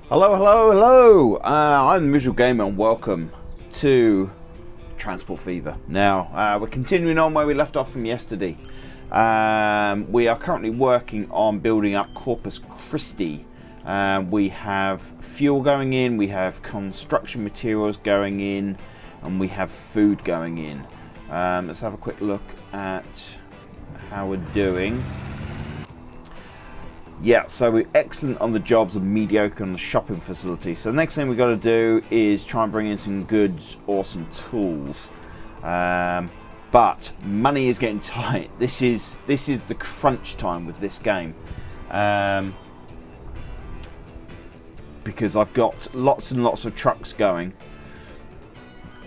Hello, hello, hello! I'm Visual Gamer and welcome to Transport Fever. Now, we're continuing on where we left off from yesterday. We are currently working on building up Corpus Christi. We have fuel going in, we have construction materials going in, and we have food going in. Let's have a quick look at how we're doing. Yeah, so we're excellent on the jobs and mediocre on the shopping facility. So the next thing we've got to do is try and bring in some goods or some tools. But money is getting tight. This is the crunch time with this game. Because I've got lots and lots of trucks going,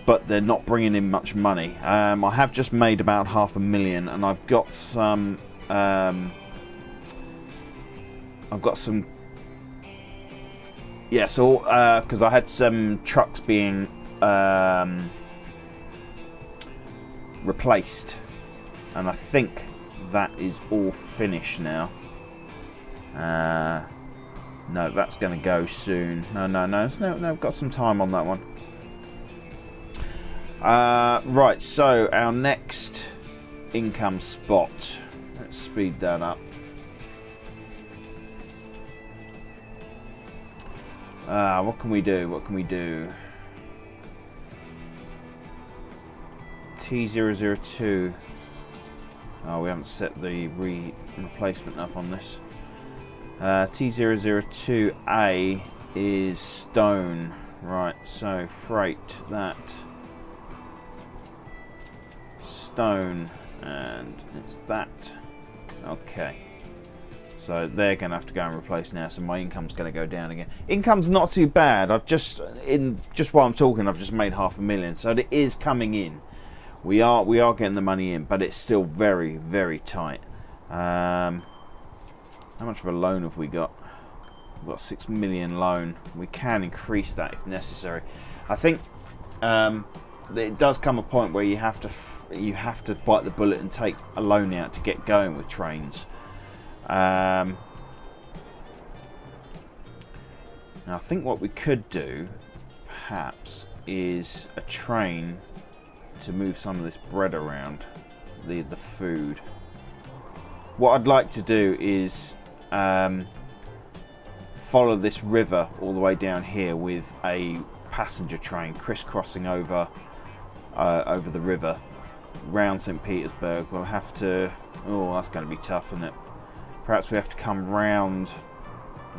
but they're not bringing in much money. I have just made about $500,000, and I've got some. Yeah, so because I had some trucks being replaced, and I think that is all finished now. No, that's going to go soon. No, I've got some time on that one. Right, so our next income spot. Let's speed that up. What can we do? What can we do? T002. Oh, we haven't set the replacement up on this. T002A is stone. Right, so freight that. Stone, and it's that. Okay. So they're going to have to go and replace now, so my income's going to go down again. Income's not too bad. I've just while I'm talking, I've just made $500,000, so it is coming in. We are getting the money in, but it's still very, very tight. How much of a loan have we got? We've got $6 million loan. We can increase that if necessary. I think it does come a point where you have to bite the bullet and take a loan out to get going with trains. Now I think what we could do perhaps is a train to move some of this bread around, the food. What I'd like to do is follow this river all the way down here with a passenger train crisscrossing over the river round St. Petersburg. We'll have to, oh, that's going to be tough, isn't it? Perhaps we have to come round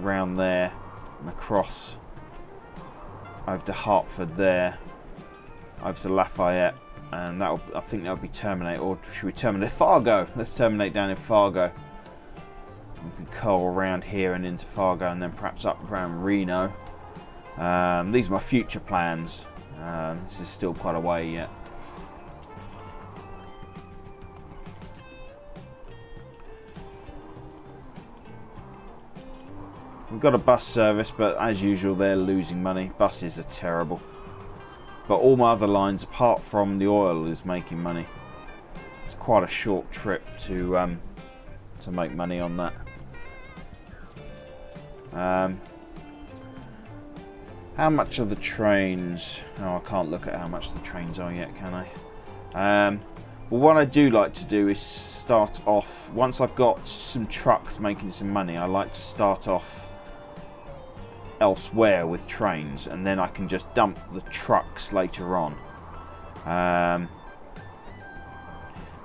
there and across over to Hartford there, over to Lafayette, and I think that'll be terminate. Or should we terminate Fargo? Let's terminate down in Fargo. We can curl around here and into Fargo, and then perhaps up around Reno. These are my future plans. This is still quite a way yet. We've got a bus service, but as usual they're losing money. Buses are terrible. But all my other lines, apart from the oil, is making money. It's quite a short trip to make money on that. How much are the trains? Oh, I can't look at how much the trains are yet, can I? Well, what I do like to do is start off, once I've got some trucks making some money, I like to start off elsewhere with trains, and then I can just dump the trucks later on.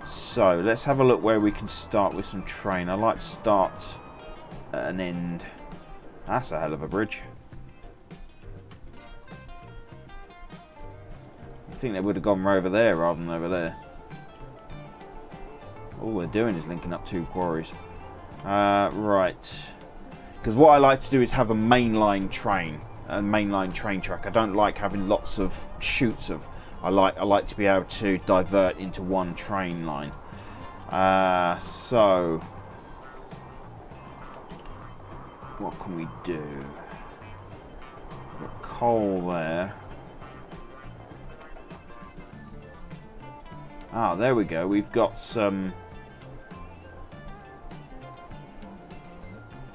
So let's have a look where we can start with some train. I like to start at an end. That's a hell of a bridge. I think they would have gone over there rather than over there. All they're doing is linking up two quarries. Right. Because what I like to do is have a mainline train, a mainline train track. I don't like having lots of chutes of. I like to be able to divert into one train line. So what can we do? We've got coal there. Ah, there we go. We've got some.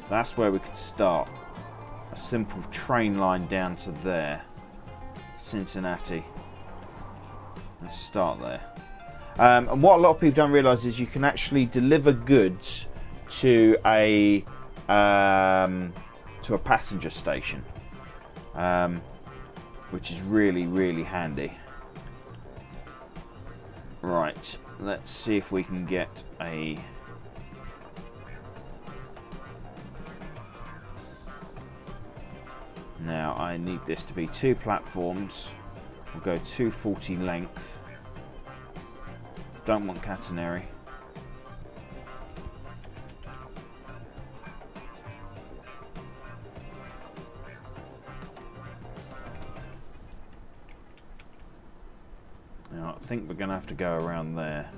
That's where we could start. a simple train line down to there, Cincinnati. Let's start there. And what a lot of people don't realise is you can actually deliver goods to a passenger station, which is really, really handy. Right, let's see if we can get a... Now I need this to be 2 platforms. We'll go 240 length. Don't want catenary. Now I think we're going to have to go around there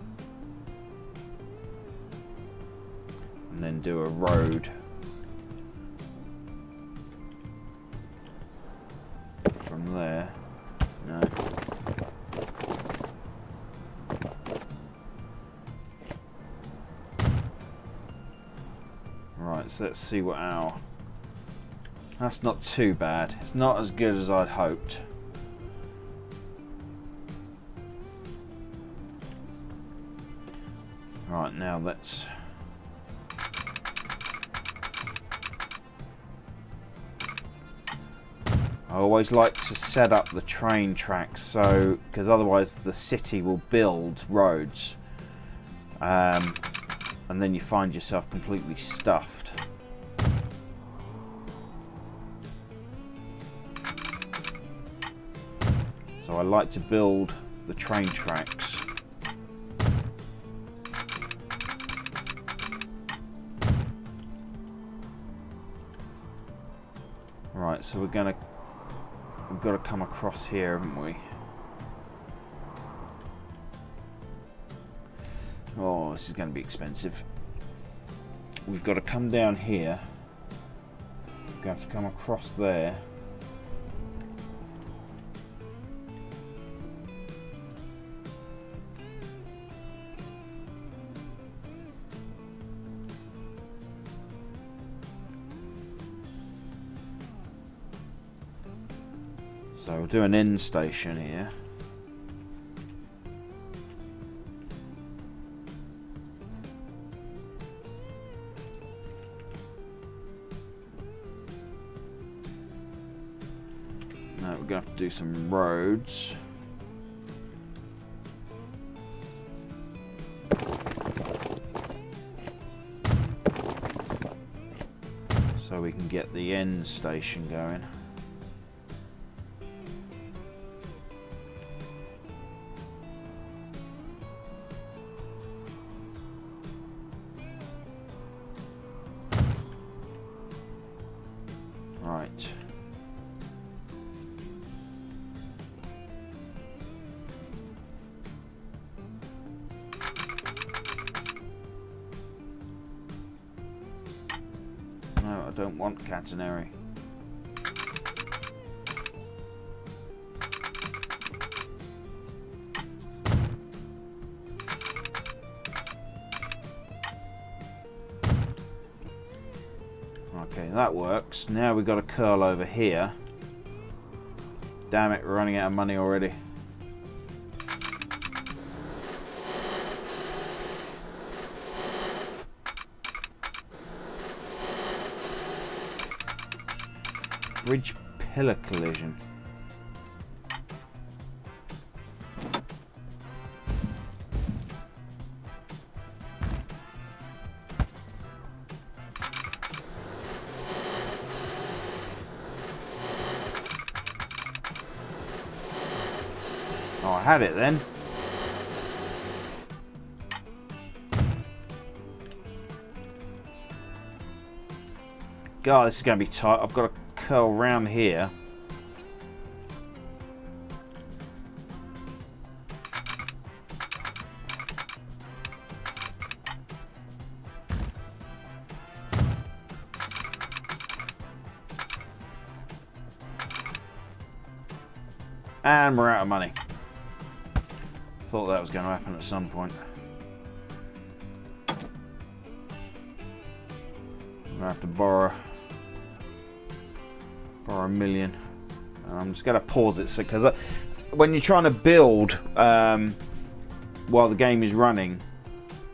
and then do a road from there. No. Right, so let's see what our... That's not too bad. It's not as good as I'd hoped. Right, now let's... I always like to set up the train tracks so, because otherwise the city will build roads, and then you find yourself completely stuffed. So I like to build the train tracks. Right, so we've got to come across here, haven't we? Oh, this is going to be expensive. We've got to come down here. We're going to have to come across there. So we'll do an end station here. Now we're going to have to do some roads. So we can get the end station going. Right. No, I don't want catenary. Okay, that works. Now we've got a curl over here. Damn it, we're running out of money already. Bridge pillar collision. Oh, I had it then. God, this is going to be tight. I've got to curl round here. And we're out of money. Thought that was going to happen at some point. I'm going to have to borrow. Borrow 1 million. And I'm just going to pause it because when you're trying to build while the game is running,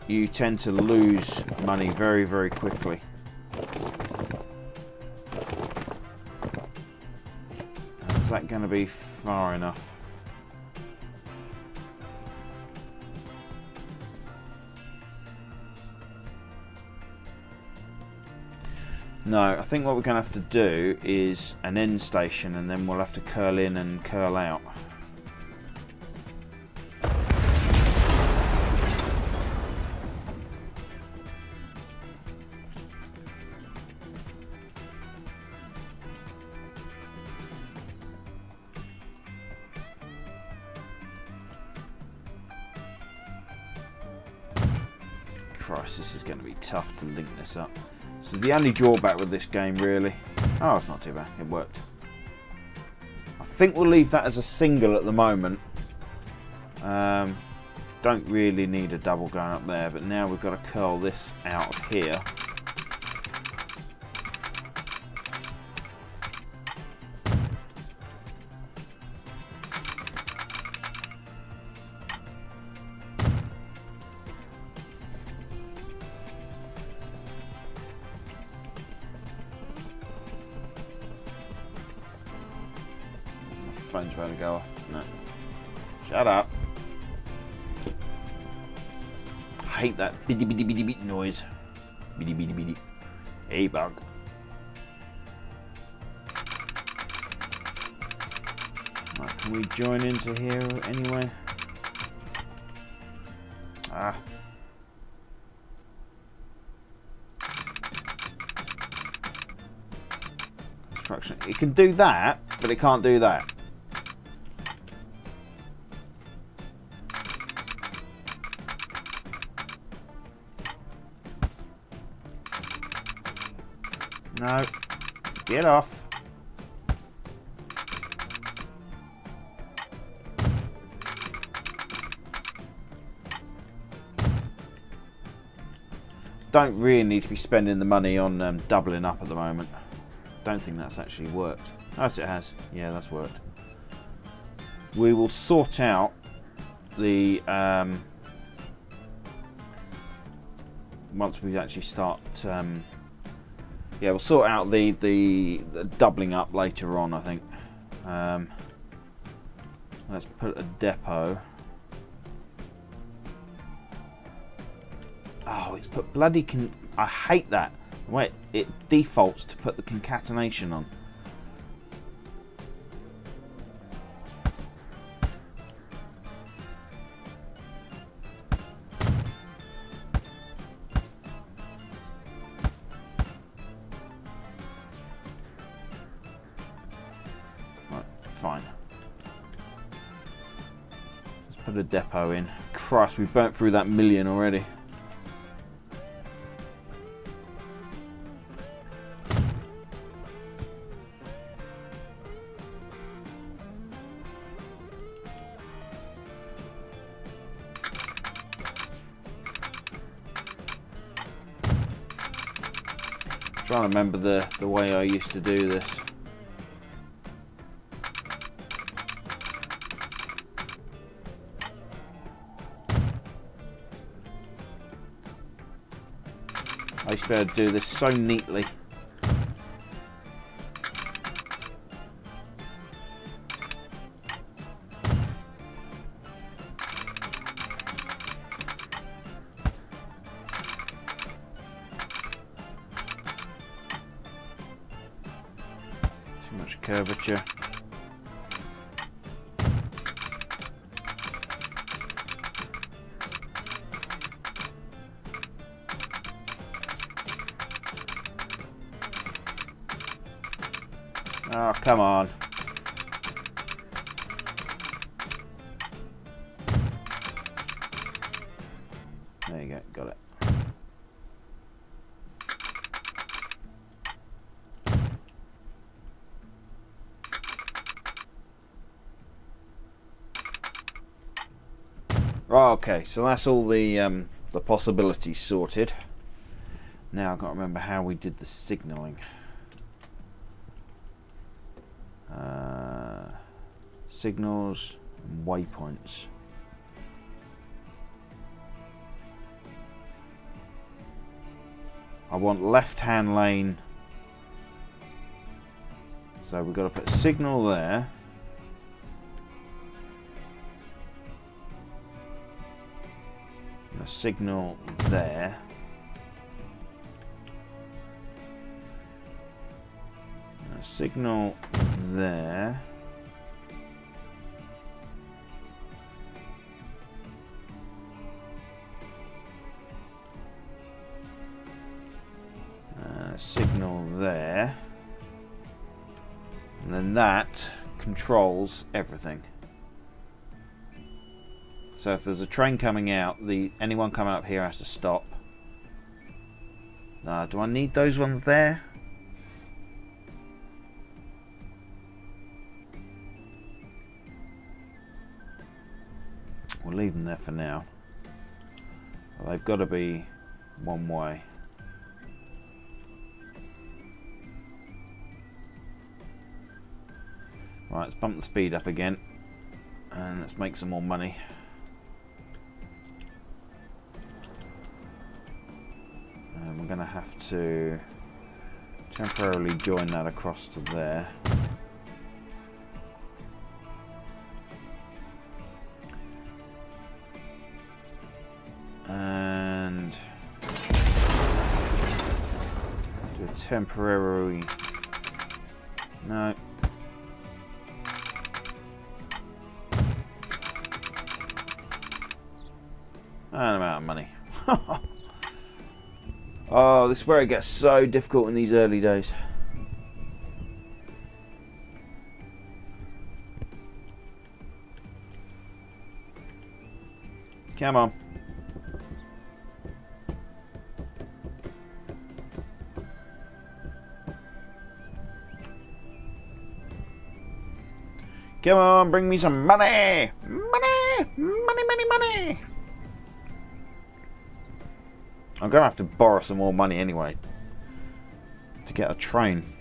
you tend to lose money very, very quickly. Is that going to be far enough? No, I think what we're going to have to do is an end station, and then we'll have to curl in and curl out. Christ, this is going to be tough to link this up. This is the only drawback with this game, really. Oh, it's not too bad. It worked. I think we'll leave that as a single at the moment. Don't really need a double going up there, but now we've got to curl this out of here. Phone's about to go off. No. Shut up. I hate that biddy biddy biddy biddy noise. Biddy biddy biddy. Hey, bug. Right, can we join into here anyway? Ah. Construction. It can do that, but it can't do that. No, get off. Don't really need to be spending the money on doubling up at the moment. Don't think that's actually worked. Yes, it has. Yeah, that's worked. We will sort out the once we actually start. Yeah, we'll sort out the doubling up later on, I think. Let's put a depot. Oh, it's put bloody I hate that. Wait, it defaults to put the concatenation on. Fine. Let's put a depot in. Christ, we've burnt through that 1 million already. I'm trying to remember the way I used to do this. I used to be able to do this so neatly. Too much curvature. Oh, come on. There you go, got it. Okay, so that's all the possibilities sorted. Now I've got to remember how we did the signalling. Signals and waypoints. I want left-hand lane. So we've got to put a signal there. And a signal there. And a signal there. Signal there, and then that controls everything. So if there's a train coming out, anyone coming up here has to stop. Do I need those ones there? We'll leave them there for now. Well, they've got to be one way. Right, let's bump the speed up again and let's make some more money. And we're going to have to temporarily join that across to there. And do a temporary... No. And I'm out of money. Oh, this is where it gets so difficult in these early days. Come on. Come on, bring me some money! Money! Money, money, money! I'm going to have to borrow some more money anyway to get a train.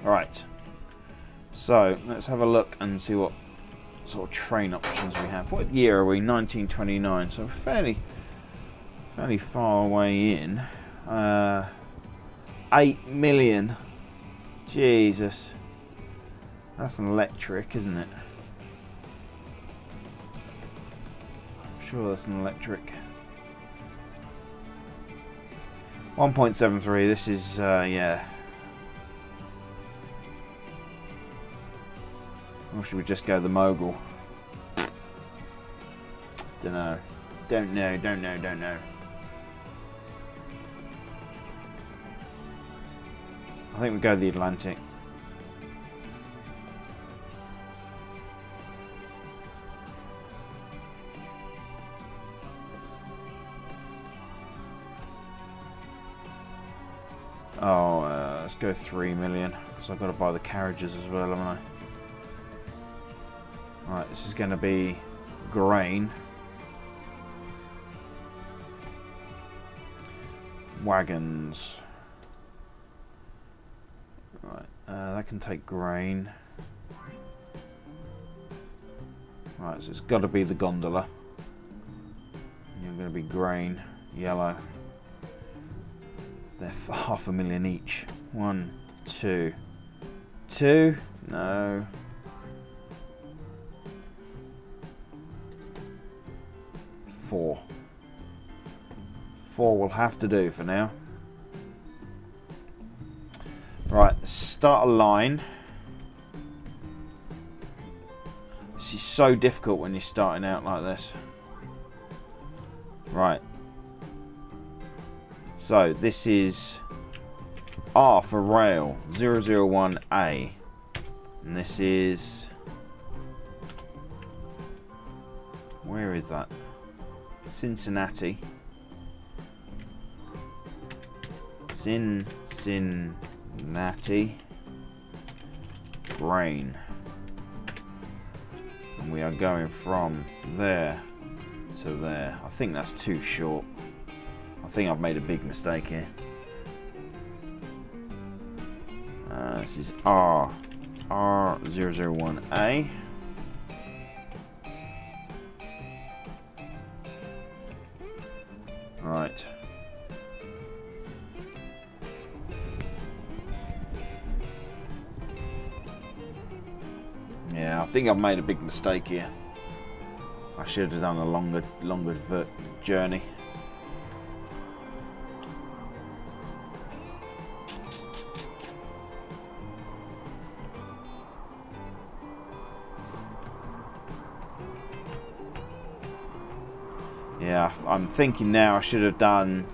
Alright, so let's have a look and see what sort of train options we have. What year are we? 1929, so fairly far away in. 8 million. Jesus. That's an electric, isn't it? I'm sure that's an electric. 1.73, this is, yeah. Or should we just go the Mogul? Don't know. Don't know. I think we go the Atlantic. Oh, let's go 3 million because I've got to buy the carriages as well, haven't I? Right, this is going to be grain. Wagons. Right, that can take grain. Right, so it's got to be the gondola. You're going to be grain, yellow. They're 500,000 each. 1, 2. 2? No. 4. 4 will have to do for now. Right, start a line. so difficult when you're starting out like this. Right. So this is R for rail, 001A. And this is... where is that? Cincinnati. Cincinnati. Grain. And we are going from there to there. I think that's too short. I think I've made a big mistake here. This is R001A. Right. Yeah, I think I've made a big mistake here. I should have done a longer journey. Yeah, I'm thinking now I should have done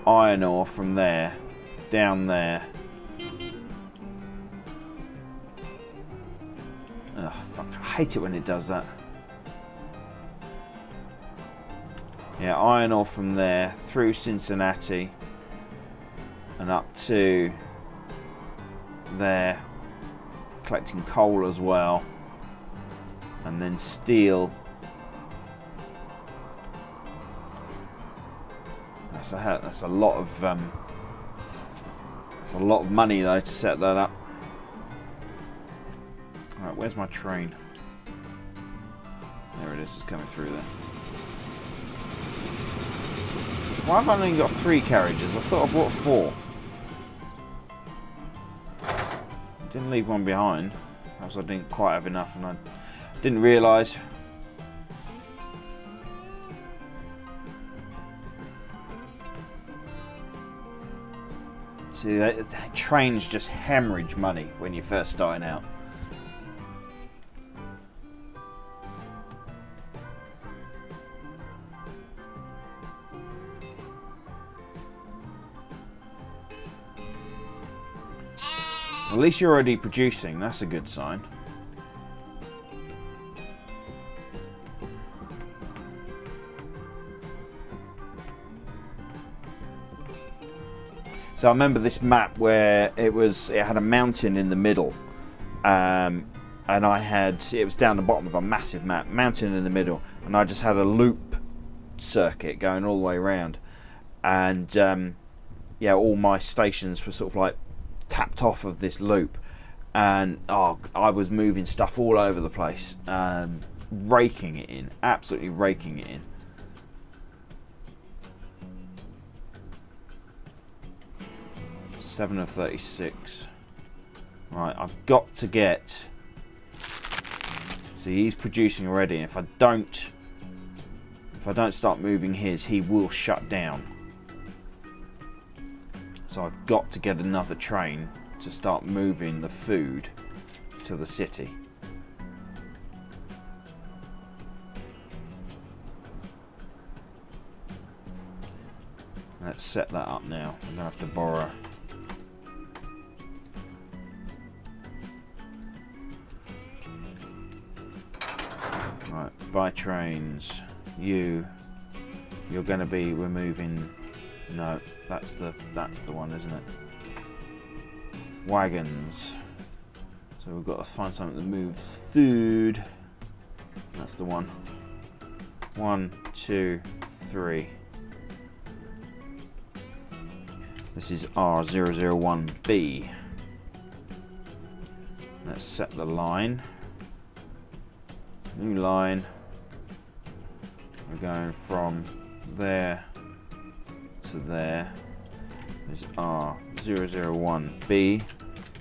iron ore from there, down there. Oh, fuck, I hate it when it does that. Yeah, iron ore from there, through Cincinnati, and up to there, collecting coal as well, and then steel. That's a lot of money though to set that up. Alright, where's my train? There it is, it's coming through there. Why have I only got 3 carriages? I thought I brought 4. Didn't leave one behind. Perhaps I didn't quite have enough and I didn't realise. See, that trains just hemorrhage money when you're first starting out. At least you're already producing, that's a good sign. So I remember this map where it had a mountain in the middle, and it was down the bottom of a massive map, mountain in the middle, and I just had a loop circuit going all the way around, and yeah, all my stations were sort of like tapped off of this loop, and I was moving stuff all over the place, raking it in, absolutely raking it in. Seven of 36. Right, I've got to get. See, he's producing already. If I don't start moving his, he will shut down. So I've got to get another train to start moving the food to the city. Let's set that up now. I'm gonna have to borrow. Right, buy trains. You're going to be removing. No, that's the one, isn't it? Wagons. So we've got to find something that moves food. That's the one. 1, 2, 3. This is R001B. Let's set the line. New line. We're going from there to there. This is R001B.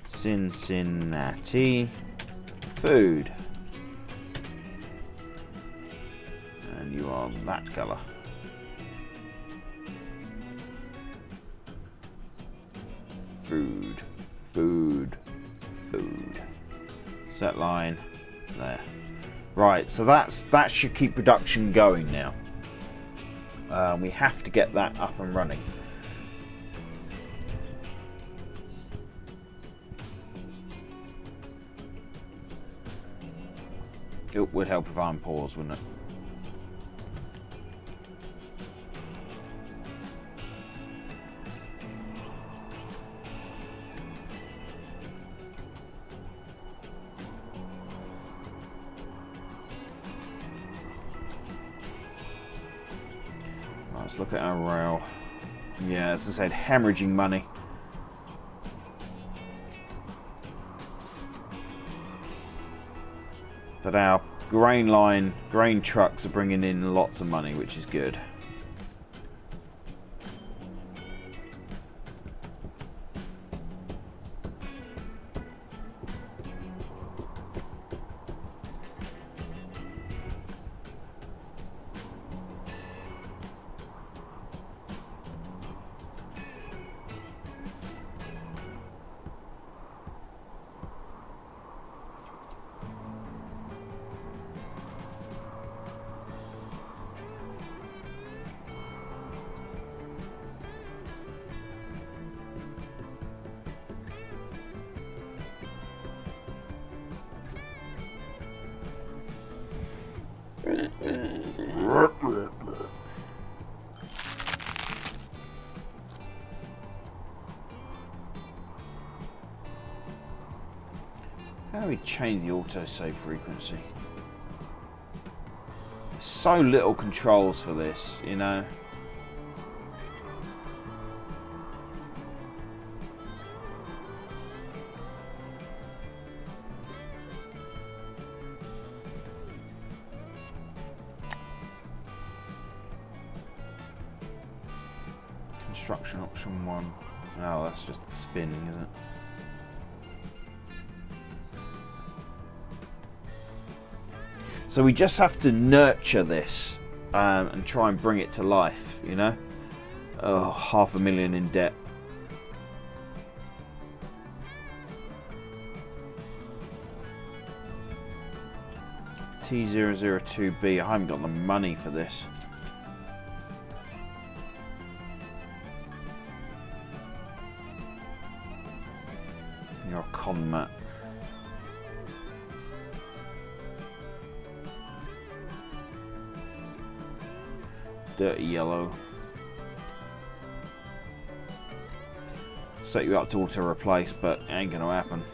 Cincinnati. Food. And you are that colour. Food. Food. Food. Set line. There. Right, so that should keep production going now. We have to get that up and running. It would help if I'm paused, wouldn't it? Let's look at our rail. Yeah, as I said, hemorrhaging money. But our grain trucks are bringing in lots of money, which is good. How do we change the autosave frequency? There's so little controls for this, you know. Construction option 1. Oh, that's just the spinning, isn't it? So we just have to nurture this and try and bring it to life, you know. Oh, $500,000 in debt. T002B, I haven't got the money for this. You're a con, Matt. Dirty yellow. Set you up to auto replace, but it ain't gonna happen.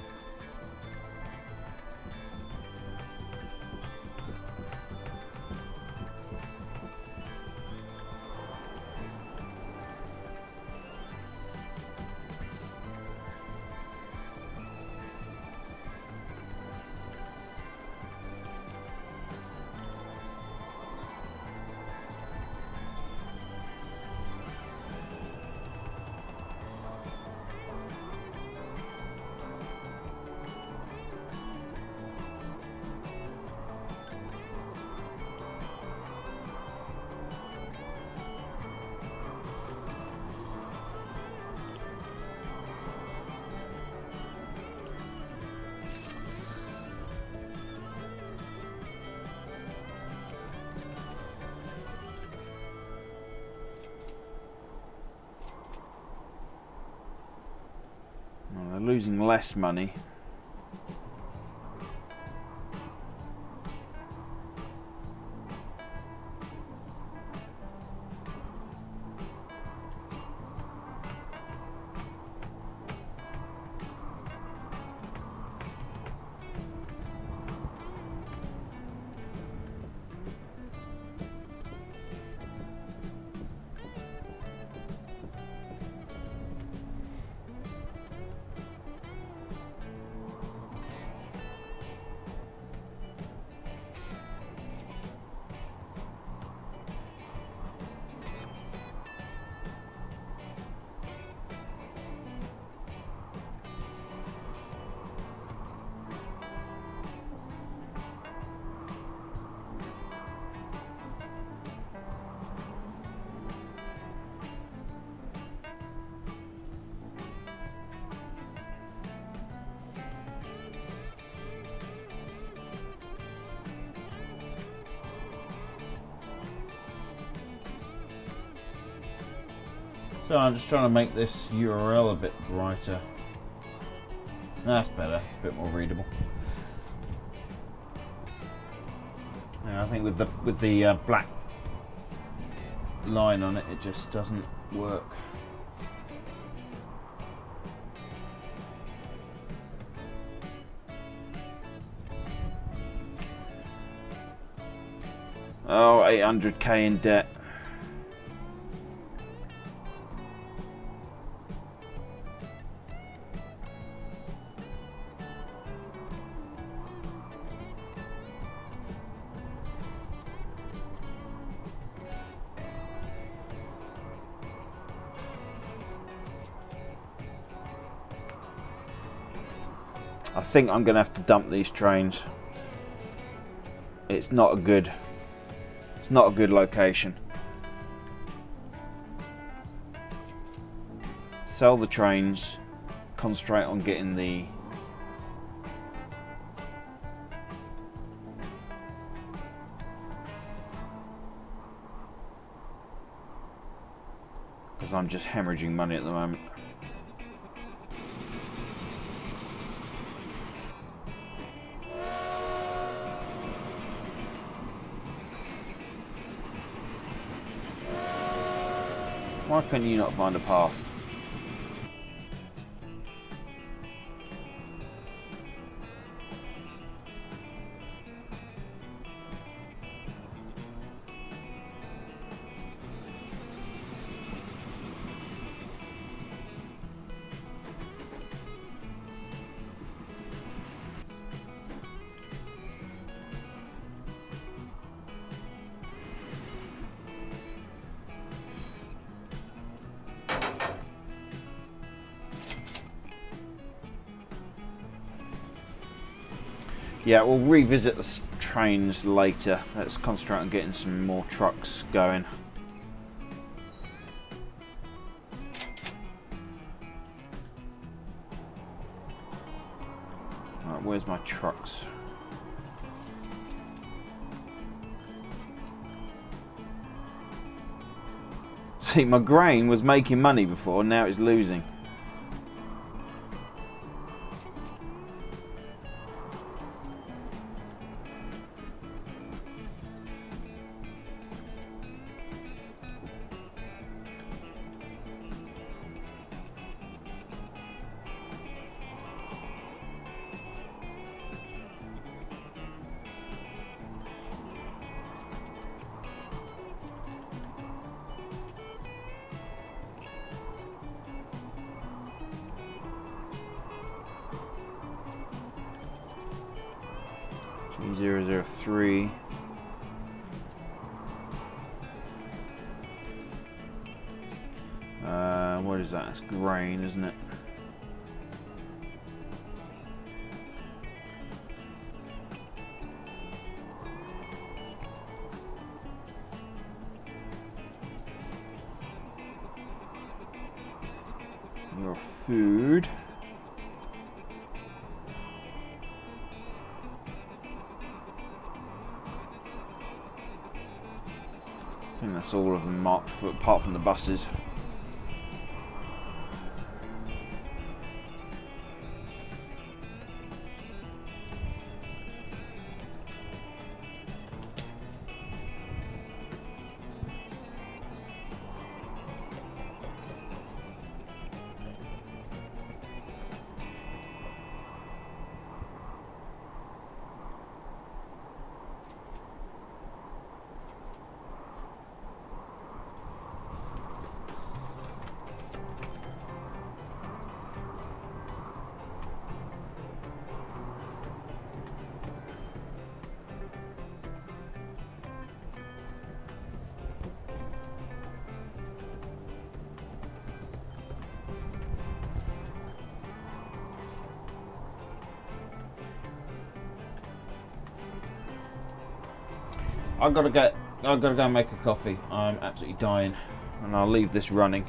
Losing less money. So I'm just trying to make this URL a bit brighter. That's better, a bit more readable. And I think with the black line on it, it just doesn't work. Oh, 800k in debt. I think I'm going to have to dump these trains. It's not a good location. Sell the trains, concentrate on getting the because I'm just hemorrhaging money at the moment. Why can you not find a path? Yeah, we'll revisit the trains later. Let's concentrate on getting some more trucks going. Right, where's my trucks? See, my grain was making money before, now it's losing. G003. What is that? It's grain, isn't it? Your food. I think that's all of them marked, apart from the buses. I've got to go and make a coffee. I'm absolutely dying, and I'll leave this running.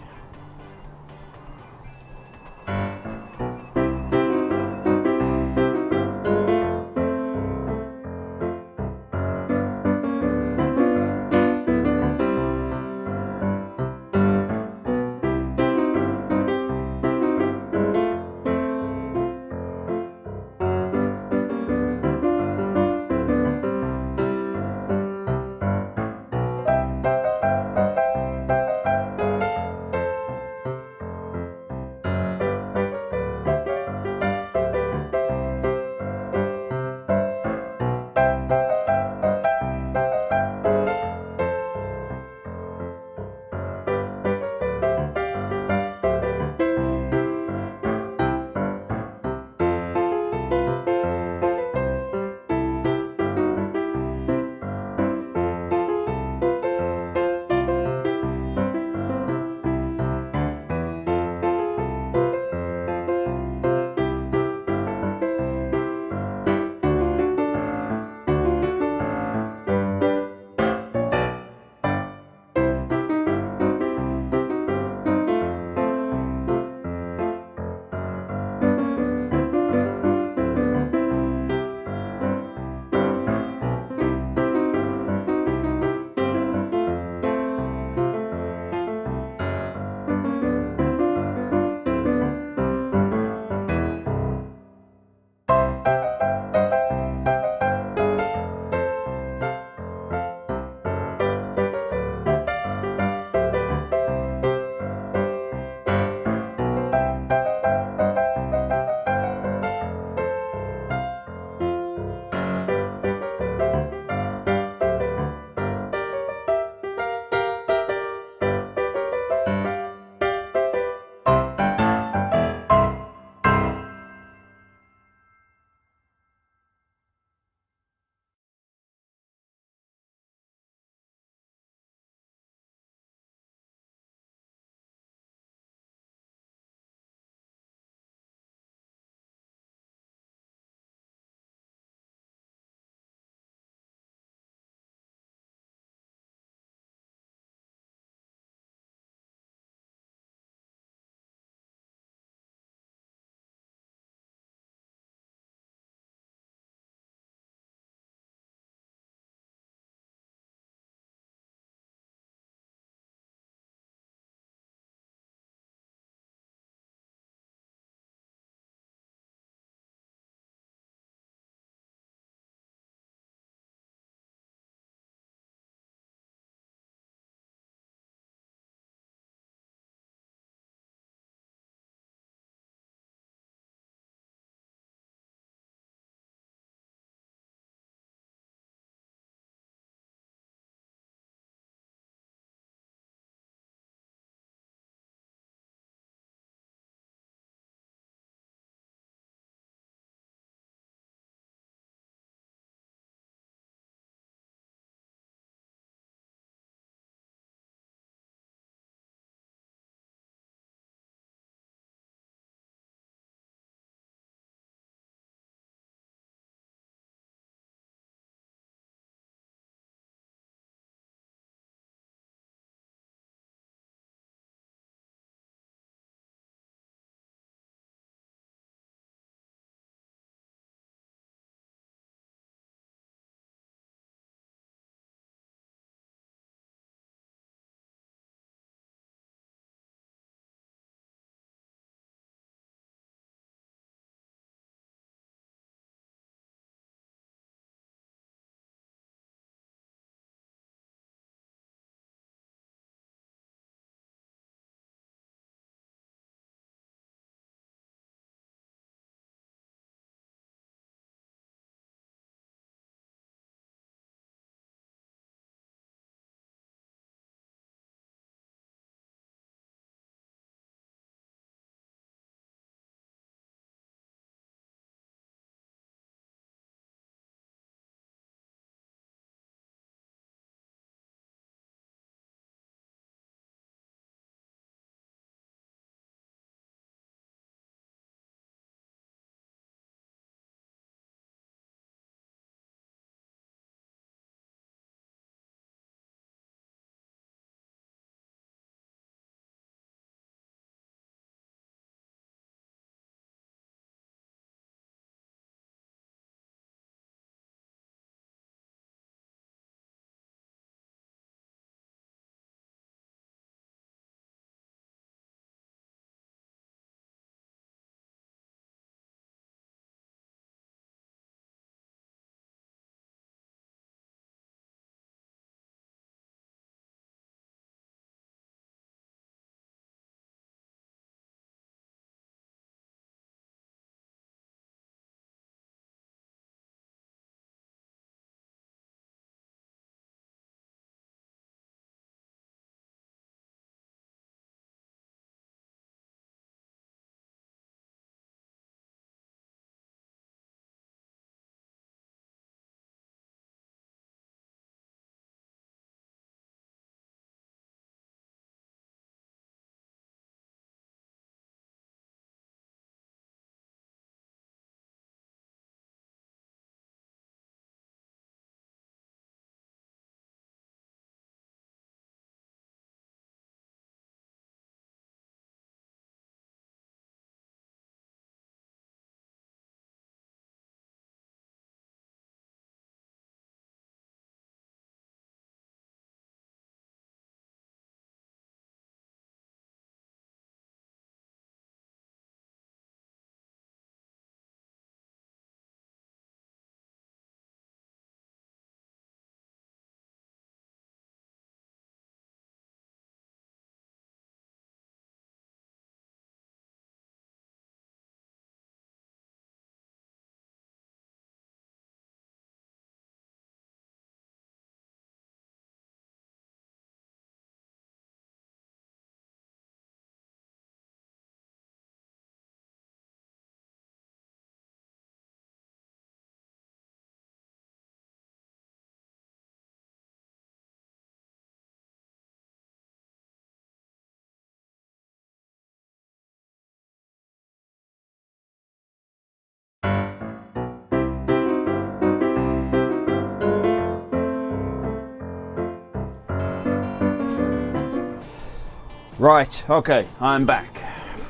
Right, okay, I'm back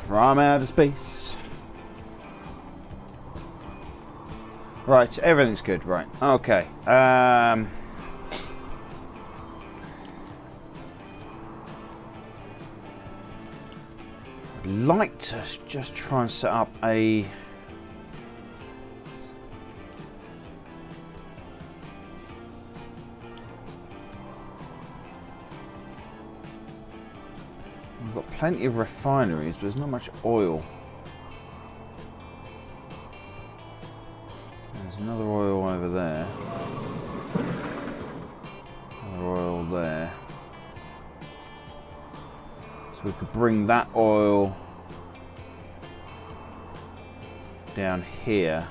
from outer space. Right, everything's good, right. Okay. I'd like to just try and set up a... We've got plenty of refineries, but there's not much oil. There's another oil over there. Another oil there. So we could bring that oil down here.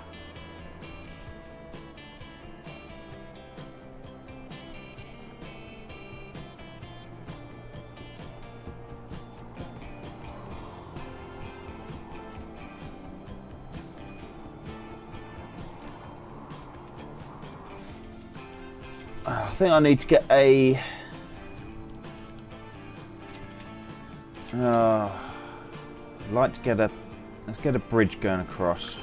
I think I need to get a... I'd like to get a... Let's get a bridge going across.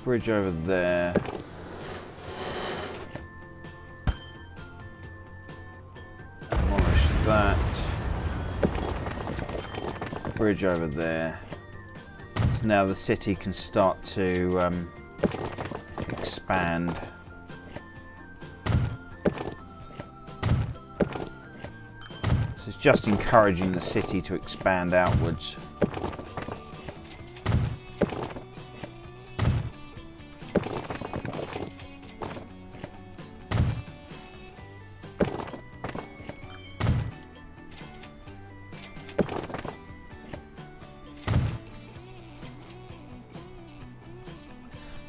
Bridge over there. Demolish that. Bridge over there. So now the city can start to expand. So it's just encouraging the city to expand outwards.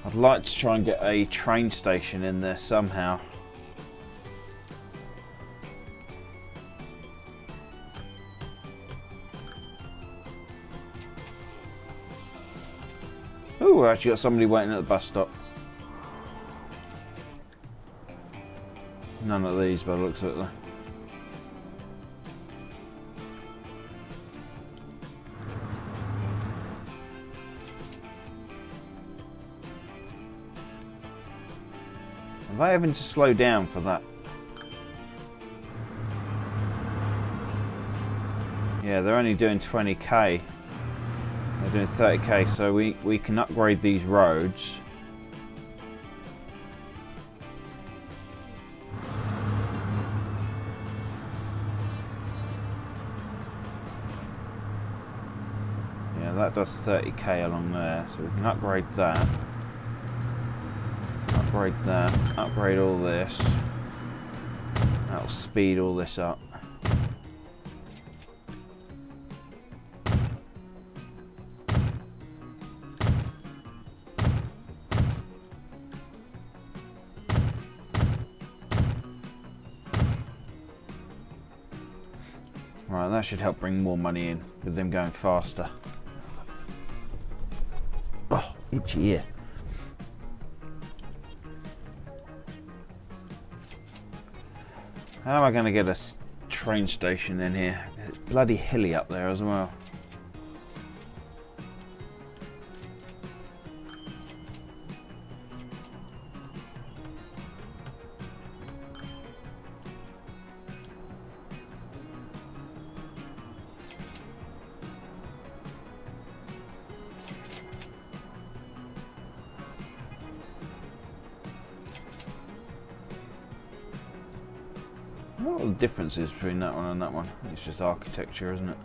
I'd like to try and get a train station in there somehow. Oh, actually got somebody waiting at the bus stop. None of these by the looks of it though. Are they having to slow down for that? Yeah, they're only doing 20k. They're doing 30k, so we can upgrade these roads. Yeah, that does 30k along there, so we can upgrade that. Upgrade that, upgrade all this. That'll speed all this up. Right, that should help bring more money in with them going faster. Oh, itchy ear. How am I going to get a train station in here? It's bloody hilly up there as well. What are the differences between that one and that one? It's just architecture, isn't it?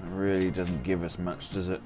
It really doesn't give us much, does it?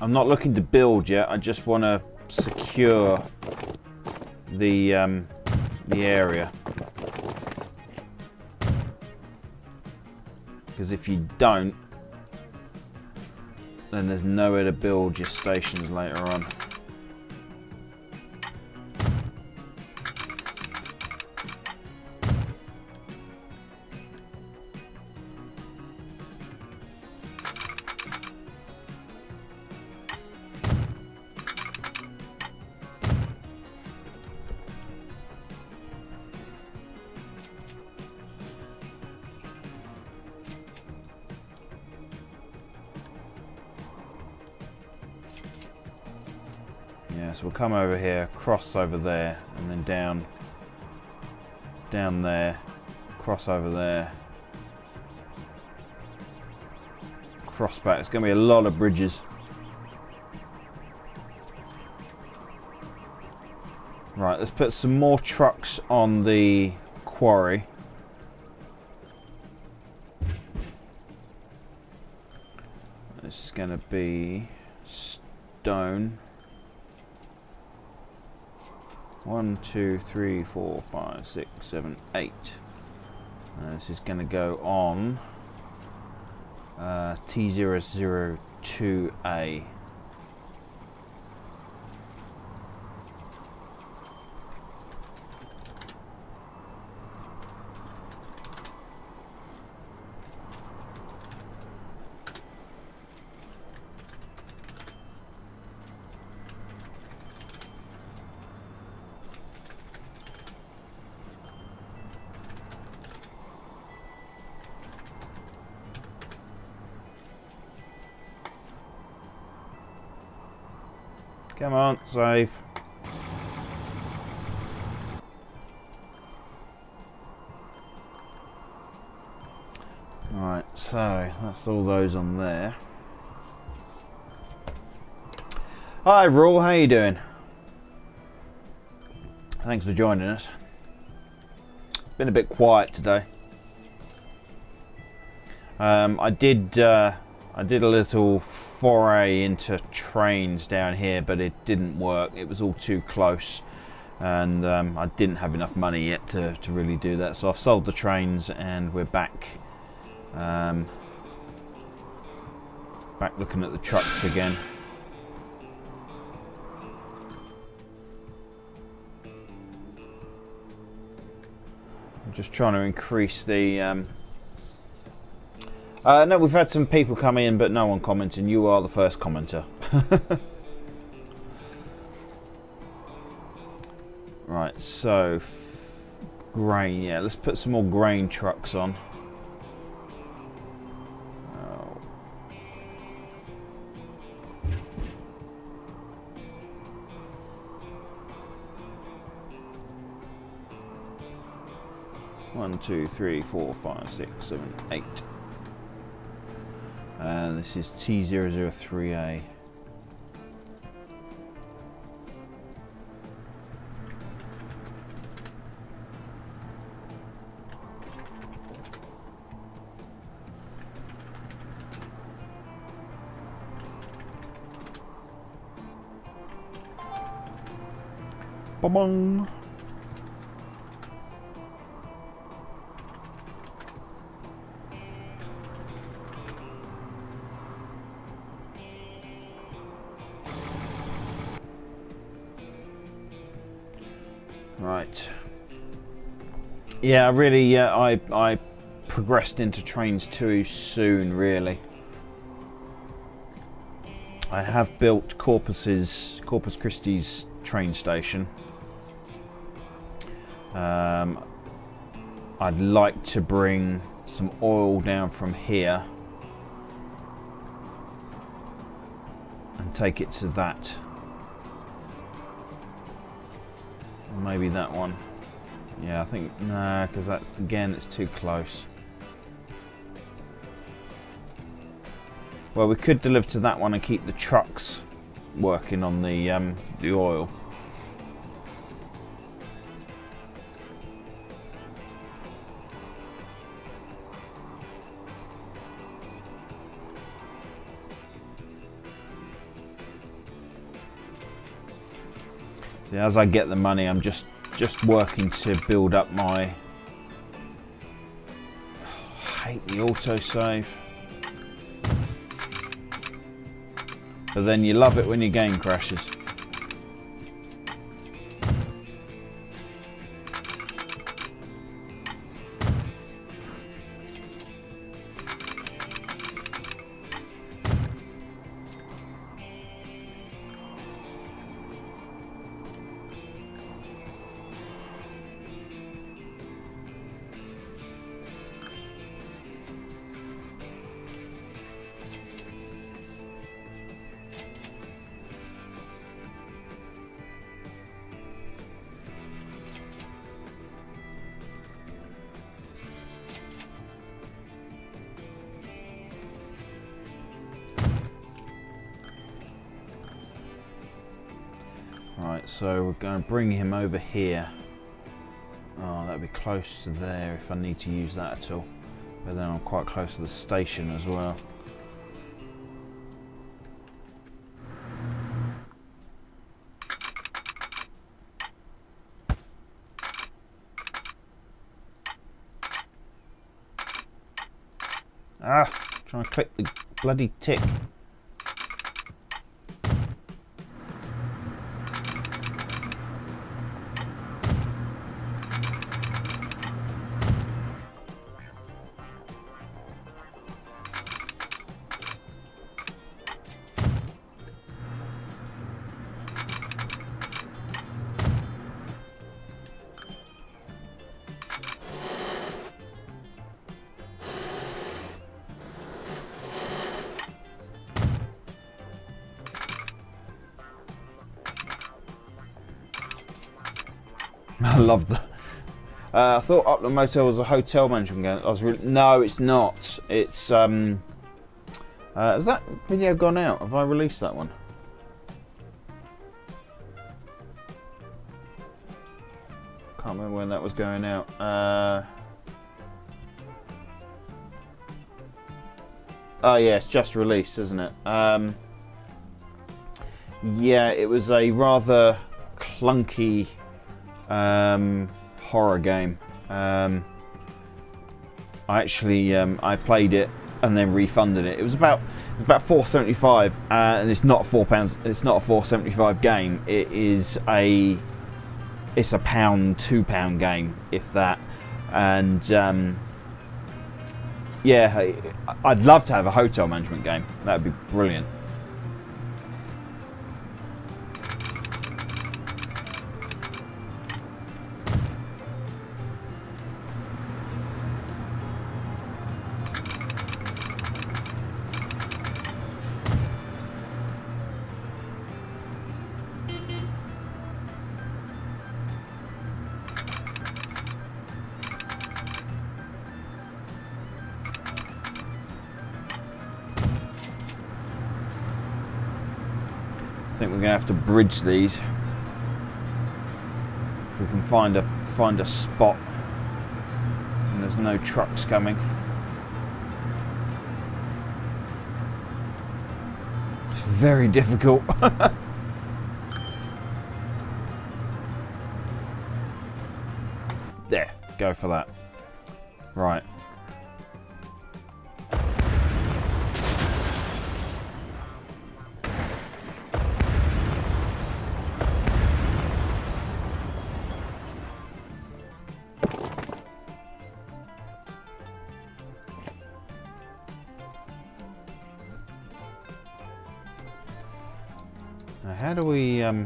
I'm not looking to build yet. I just want to secure the area. Because if you don't, then there's nowhere to build your stations later on. Yeah, so we'll come over here, cross over there, and then down there, cross over there, cross back. It's going to be a lot of bridges. Right, let's put some more trucks on the quarry. This is going to be stone. 1, 2, 3, 4, 5, 6, 7, 8. This is going to go on T002A. Come on, save. Right, so that's all those on there. Hi, Raul, how you doing? Thanks for joining us. Been a bit quiet today. I did a little foray into trains down here, but it didn't work. It was all too close, and I didn't have enough money yet to really do that. So I've sold the trains, and we're back back looking at the trucks again. I'm just trying to increase the no, we've had some people come in, but no one commenting. You are the first commenter. Right, so grain. Yeah, let's put some more grain trucks on. Oh. One, 2, 3, 4, 5, 6, 7, 8. This is T003A. Ba-bong. Right. Yeah, really, I progressed into trains too soon, really. I have built Corpus Christi's train station. I'd like to bring some oil down from here and take it to that. Maybe that one. Yeah, I think, nah, because that's, again, it's too close. Well, we could deliver to that one and keep the trucks working on the oil. See, as I get the money, I'm just working to build up my... I hate the autosave. But then you love it when your game crashes. Right, so we're going to bring him over here. Oh, that'd be close to there if I need to use that at all. But then I'm quite close to the station as well. Ah, trying to click the bloody tick. I love the. I thought Upland Motel was a hotel management game. I was really, no, it's not. It's has that video gone out? Have I released that one? Can't remember when that was going out. Oh yeah, it's just released, isn't it? Yeah, it was a rather clunky horror game. I actually I played it and then refunded it. It was about £4.75, and it's not £4. It's not a £4.75 game. It's a £1, £2 game, if that. And yeah, I'd love to have a hotel management game. That'd be brilliant. I think we're going to have to bridge these. If we can find a spot and there's no trucks coming. It's very difficult. There, go for that. Right. Now, how do we no,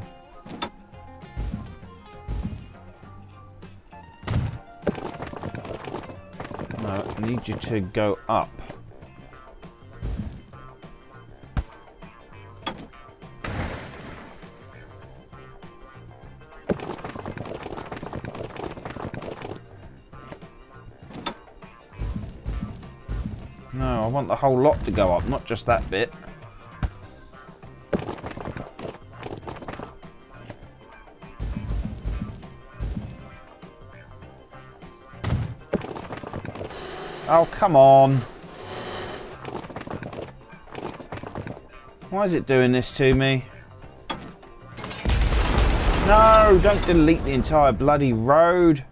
I need you to go up. No, I want the whole lot to go up, not just that bit. Oh, come on. Why is it doing this to me? No, don't delete the entire bloody road.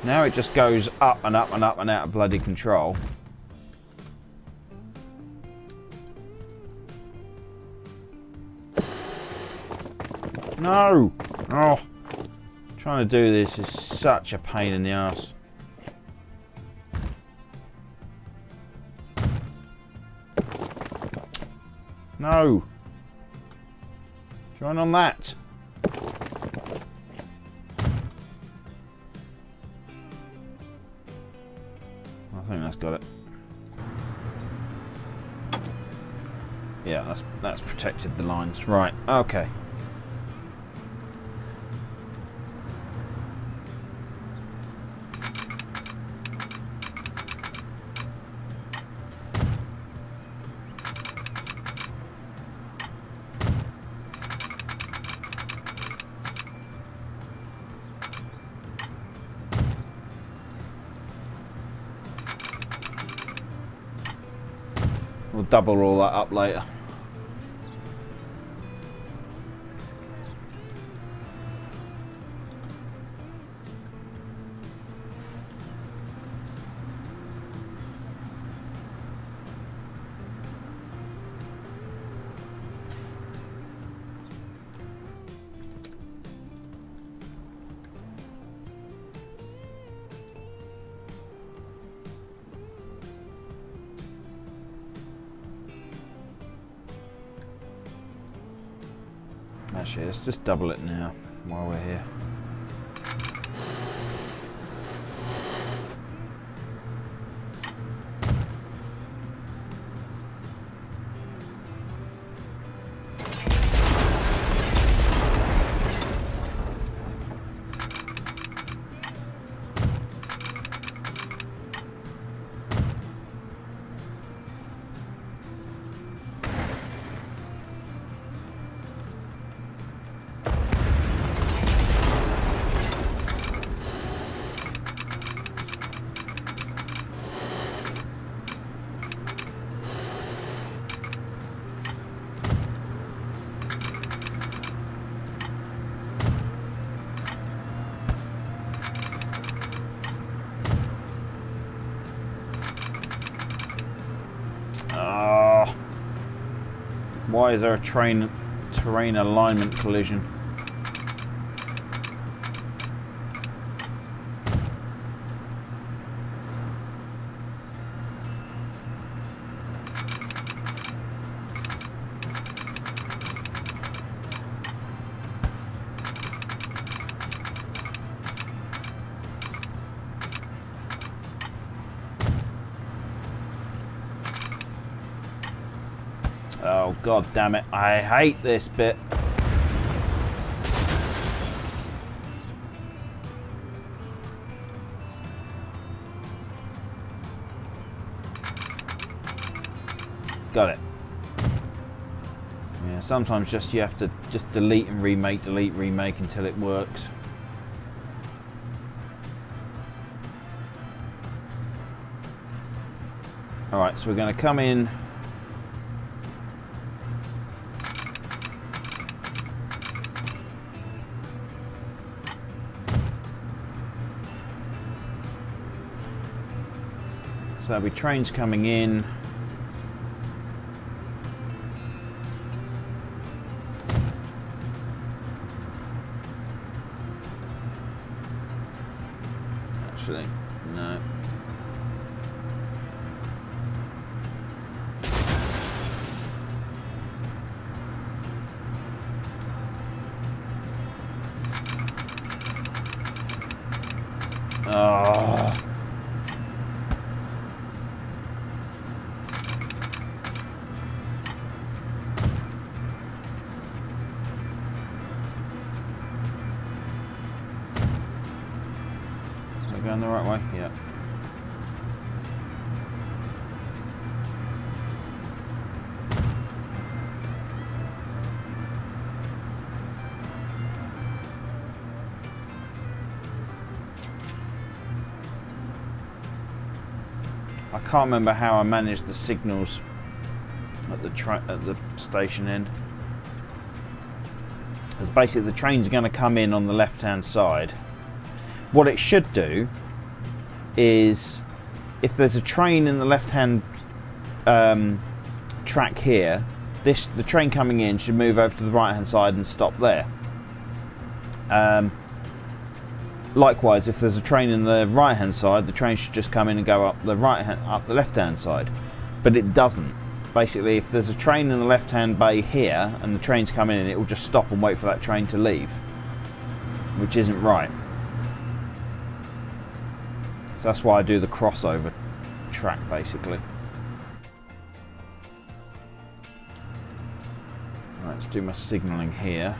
Now it just goes up and up and up and out of bloody control. No! Oh! Trying to do this is such a pain in the ass. No! Join on that. I think that's got it. Yeah, that's protected the lines. Right, okay. We'll double all that up later. Actually, let's just double it now while we're here. Why is there a terrain alignment collision? Oh, god damn it. I hate this bit. Got it. Yeah, sometimes just you have to just delete and remake, delete, remake until it works. Alright, so we're going to come in. So there'll be trains coming in. Actually, no. Oh. Going the right way? Yeah. I can't remember how I managed the signals at the station end. Because basically the trains are going to come in on the left hand side. What it should do is, if there's a train in the left hand track here, the train coming in should move over to the right hand side and stop there. Likewise, if there's a train in the right hand side, the train should just come in and go up the left hand side. But it doesn't. Basically, if there's a train in the left hand bay here and the train's coming in, it will just stop and wait for that train to leave, which isn't right. So that's why I do the crossover track, basically. Right, let's do my signalling here.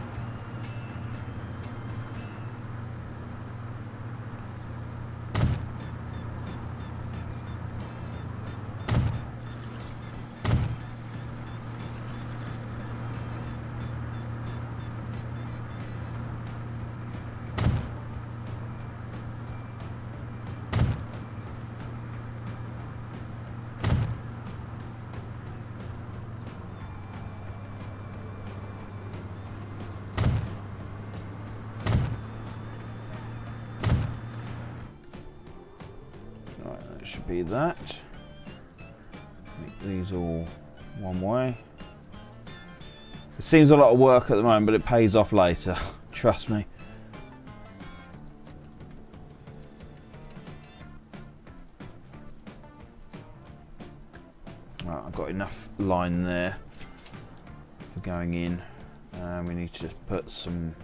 Should be that. Make these all one way. It seems a lot of work at the moment, but it pays off later. Trust me. Right, I've got enough line there for going in. We need to just put some.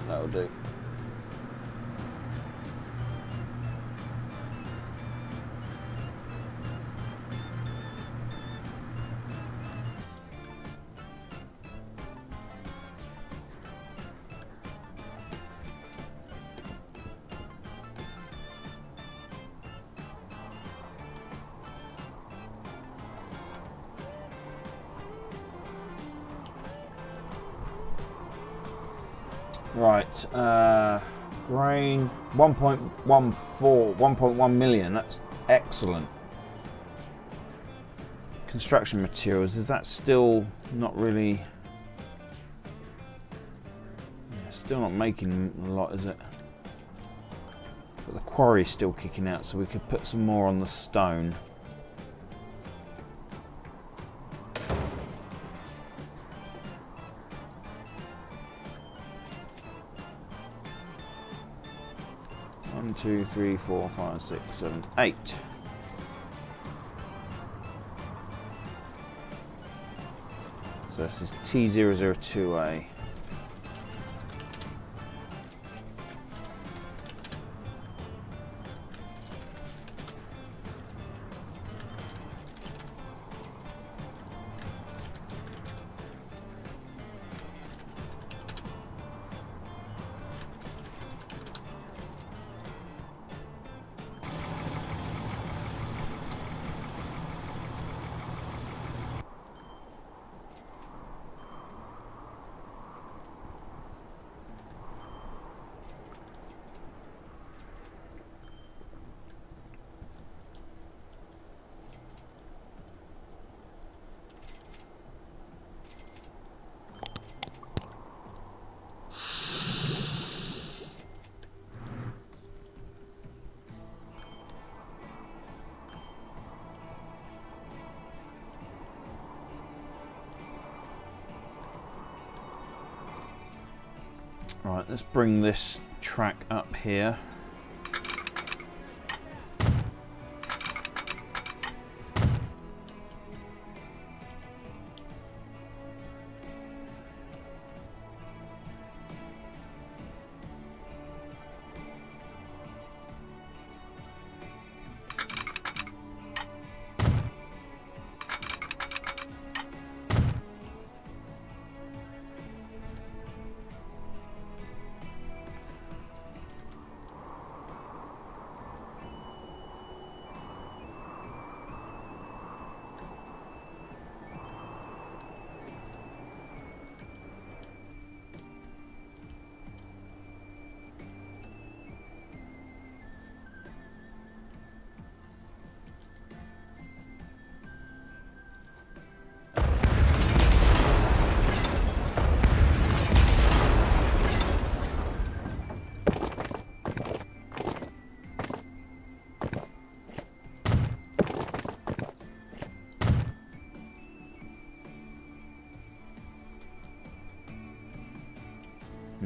That'll do. Right, grain 1.1 million, that's excellent. Construction materials, is that still not really, still not making a lot, is it? But the quarry's still kicking out, so we could put some more on the stone. One, 2, 3, 4, 5, 6, 7, 8. So this is T002A. Right, let's bring this track up here.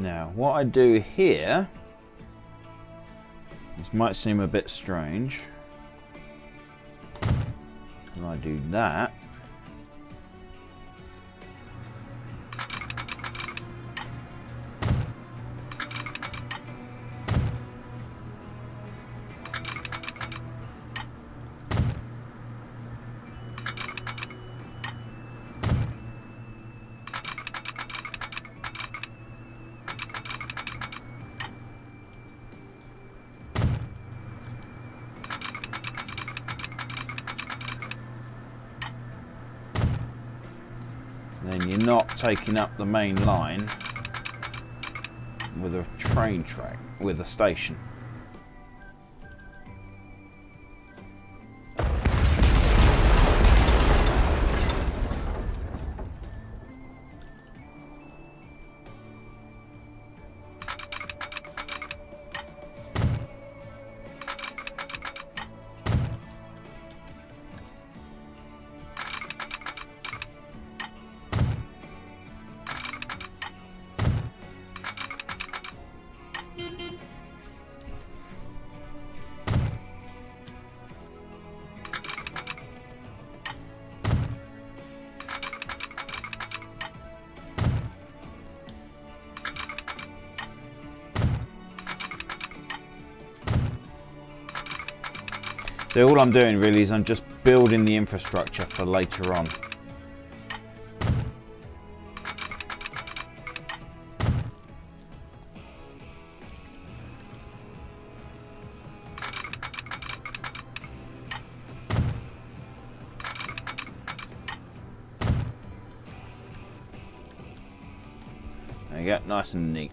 Now, what I do here, this might seem a bit strange. When I do that, then you're not taking up the main line with a train track, with a station. So all I'm doing really is I'm just building the infrastructure for later on. There you go, nice and neat.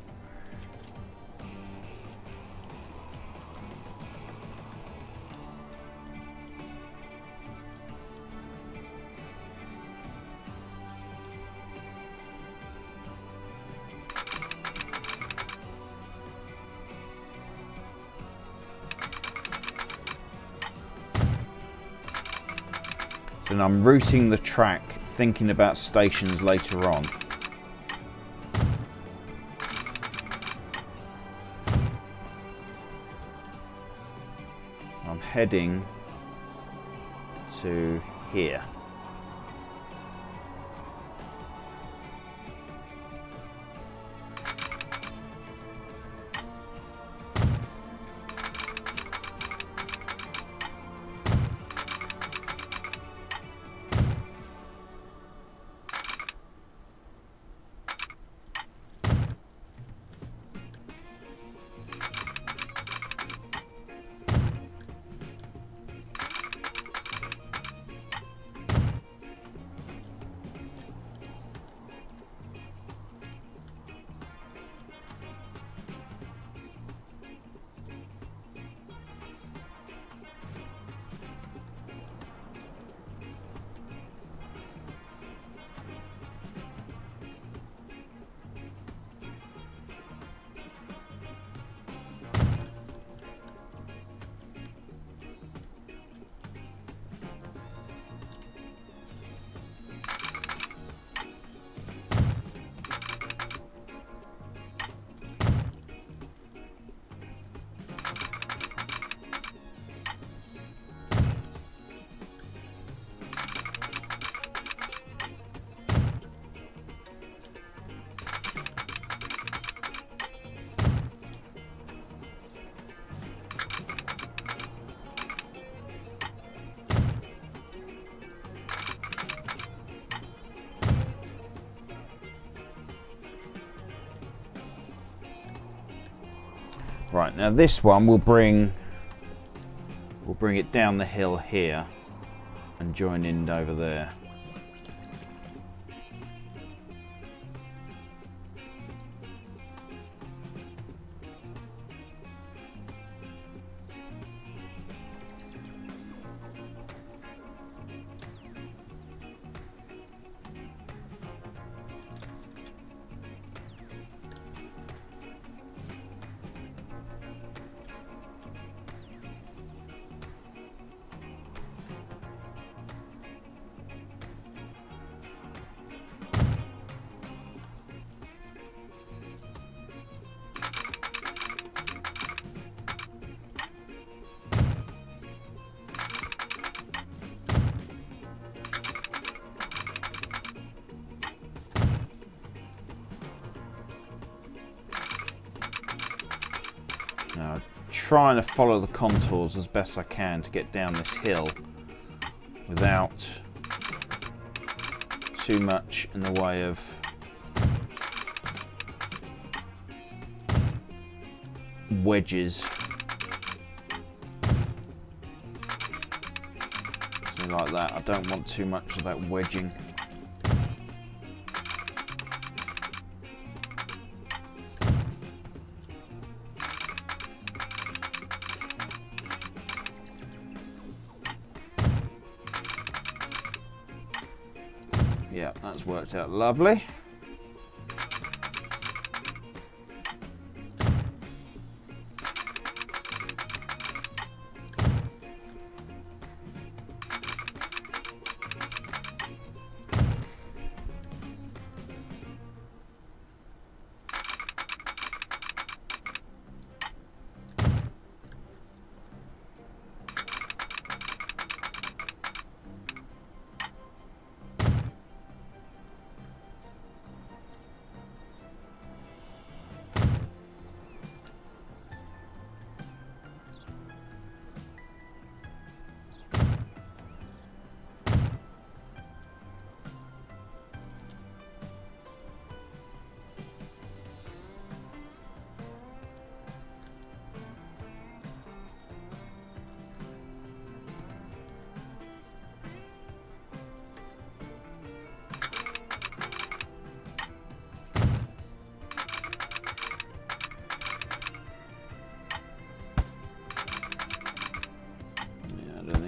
So now I'm routing the track, thinking about stations later on. I'm heading to here. Right, now this one will bring it down the hill here and join in over there. trying to follow the contours as best I can to get down this hill without too much in the way of wedges. Something like that. I don't want too much of that wedging. Yeah, that's worked out lovely.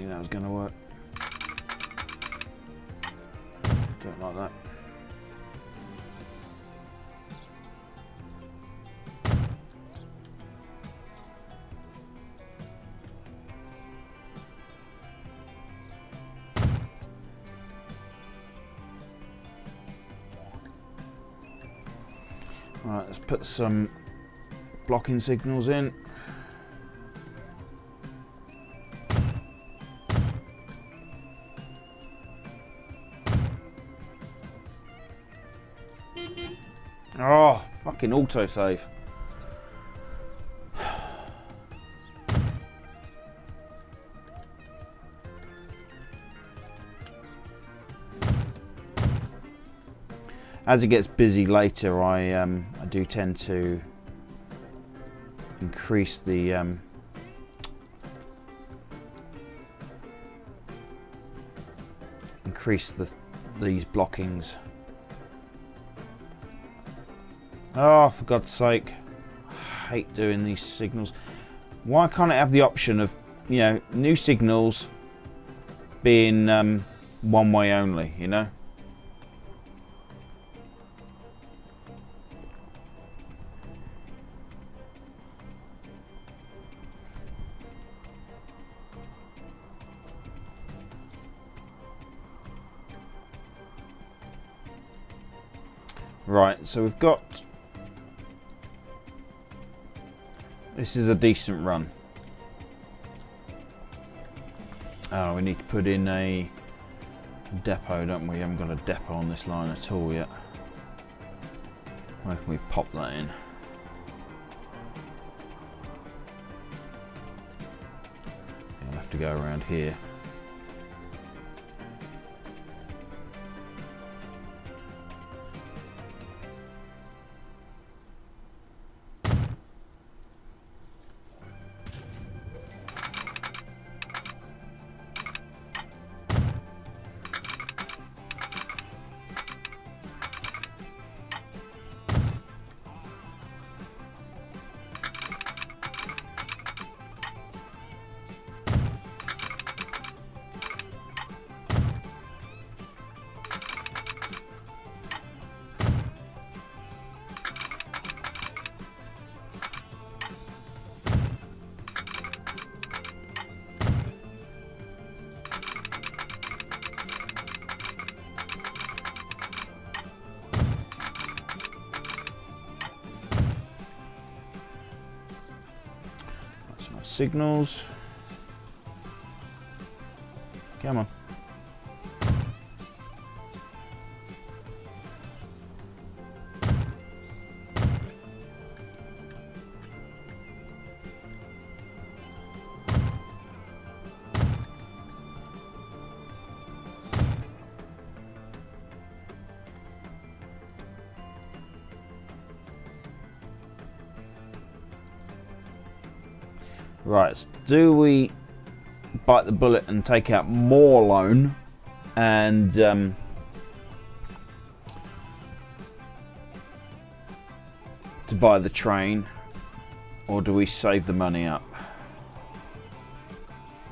That was going to work. Don't like that. Right, let's put some blocking signals in. Oh, fucking autosave. As it gets busy later, I do tend to increase the these blockings. Oh, for God's sake. I hate doing these signals. Why can't I have the option of, you know, new signals being one way only, you know? Right, so we've got... This is a decent run. Oh, we need to put in a depot, don't we? We haven't got a depot on this line at all yet. Where can we pop that in? I'll have to go around here. Signals. Come on. Right, so do we bite the bullet and take out more loan and to buy the train, or do we save the money up?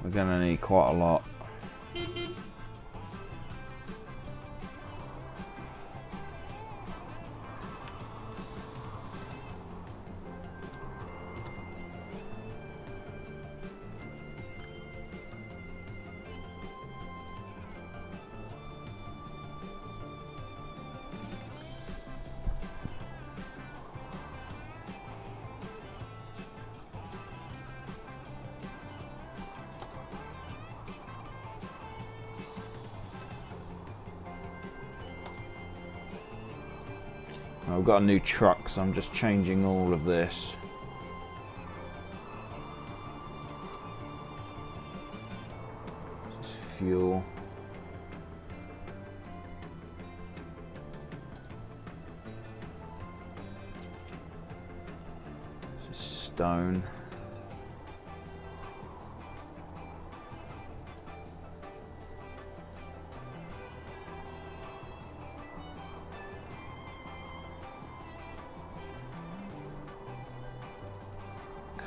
We're going to need quite a lot. I've got a new truck, so I'm just changing all of this. This is fuel. This is stone.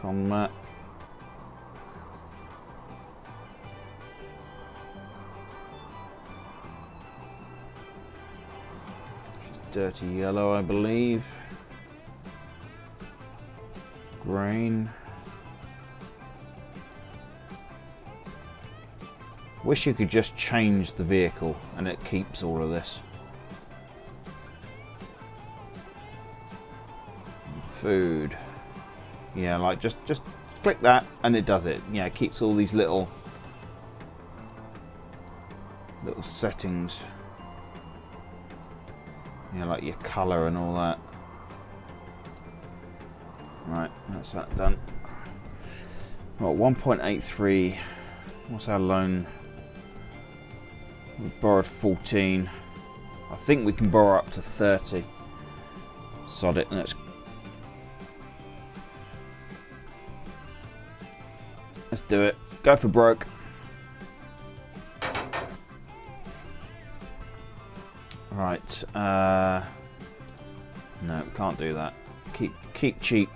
Combat. She's dirty yellow, I believe. Grain. Wish you could just change the vehicle and it keeps all of this. Food. Yeah, like just click that and it does it. Yeah, it keeps all these little settings. Yeah, like your colour and all that. Right, that's that done. Well, 1.83. What's our loan? We borrowed 14. I think we can borrow up to 30. Sod it, let's do it. Go for broke. Right. No, can't do that. Keep cheap.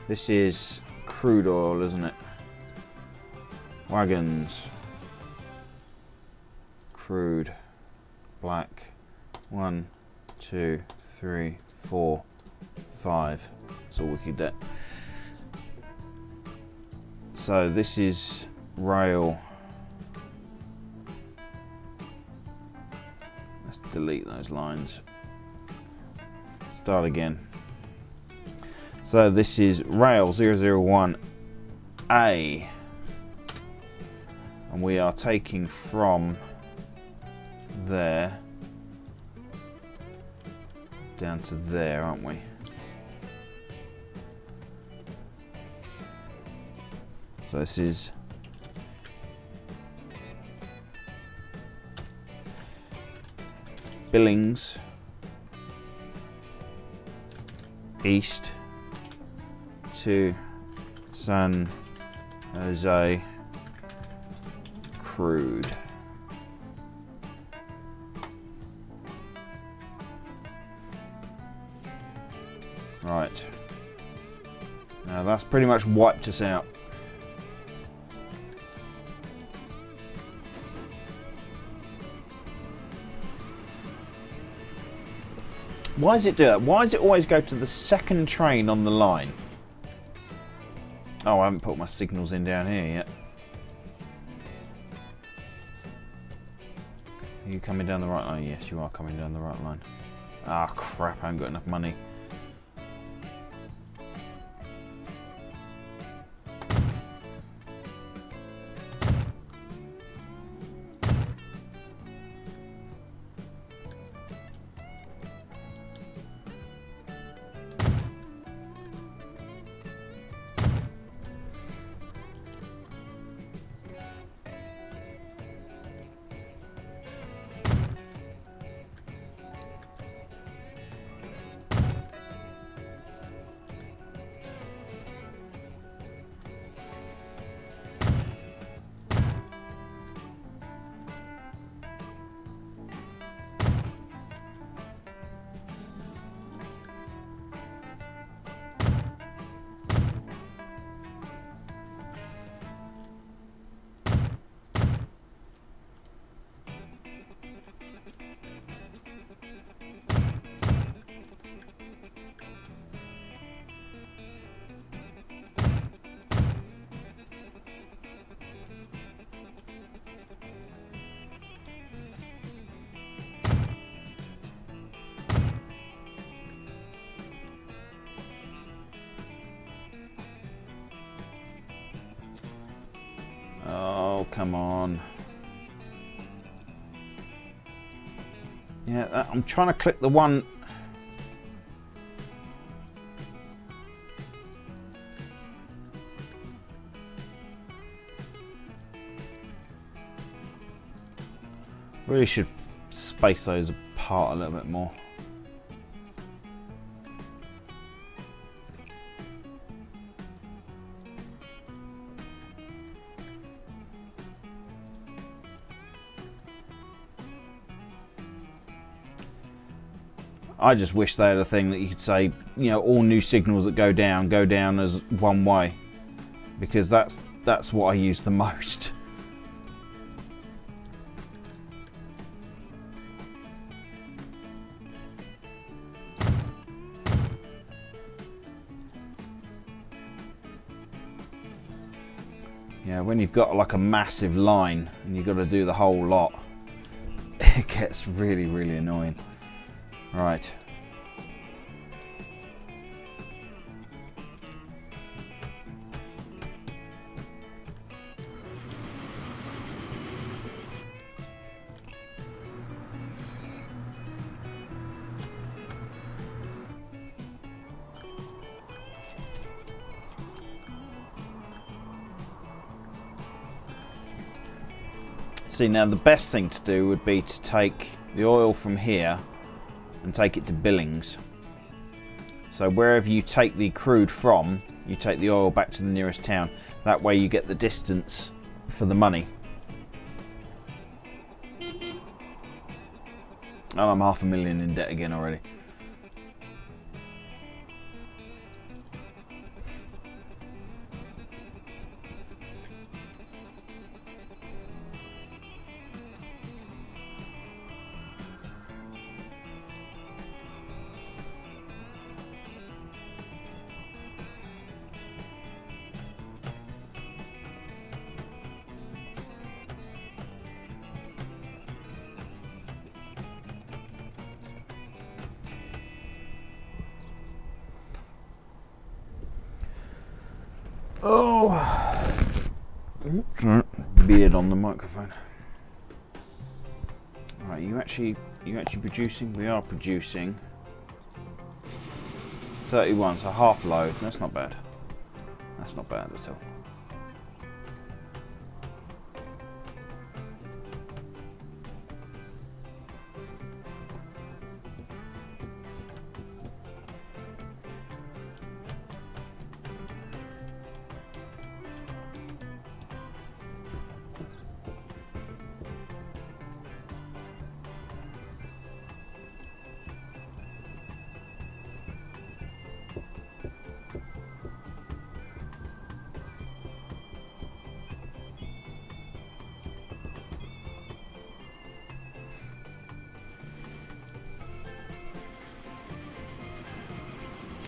This is crude oil, isn't it? Wagons. Crude. Black. 1, 2, 3, 4, 5. That's all we could get. So this is rail. Let's delete those lines. Start again. So this is rail 001A. And we are taking from there down to there, aren't we? So this is Billings, east to San Jose, crude. Right. Now that's pretty much wiped us out. Why does it do that? Why does it always go to the second train on the line? Oh, I haven't put my signals in down here yet. Are you coming down the right line? Yes, you are coming down the right line. Ah, crap, I haven't got enough money. Oh, come on. Yeah, I'm trying to click the one. Really should space those apart a little bit more. I just wish they had a thing that you could say, you know, all new signals that go down as one way, because that's what I use the most. Yeah, when you've got like a massive line and you've got to do the whole lot, it gets really, really annoying. Right. See, now the best thing to do would be to take the oil from here and take it to Billings. So wherever you take the crude from, you take the oil back to the nearest town. That way you get the distance for the money. And I'm $500,000 in debt again already. Oh, beard on the microphone. Right, you actually producing? We are producing 31, so half load. That's not bad. That's not bad at all.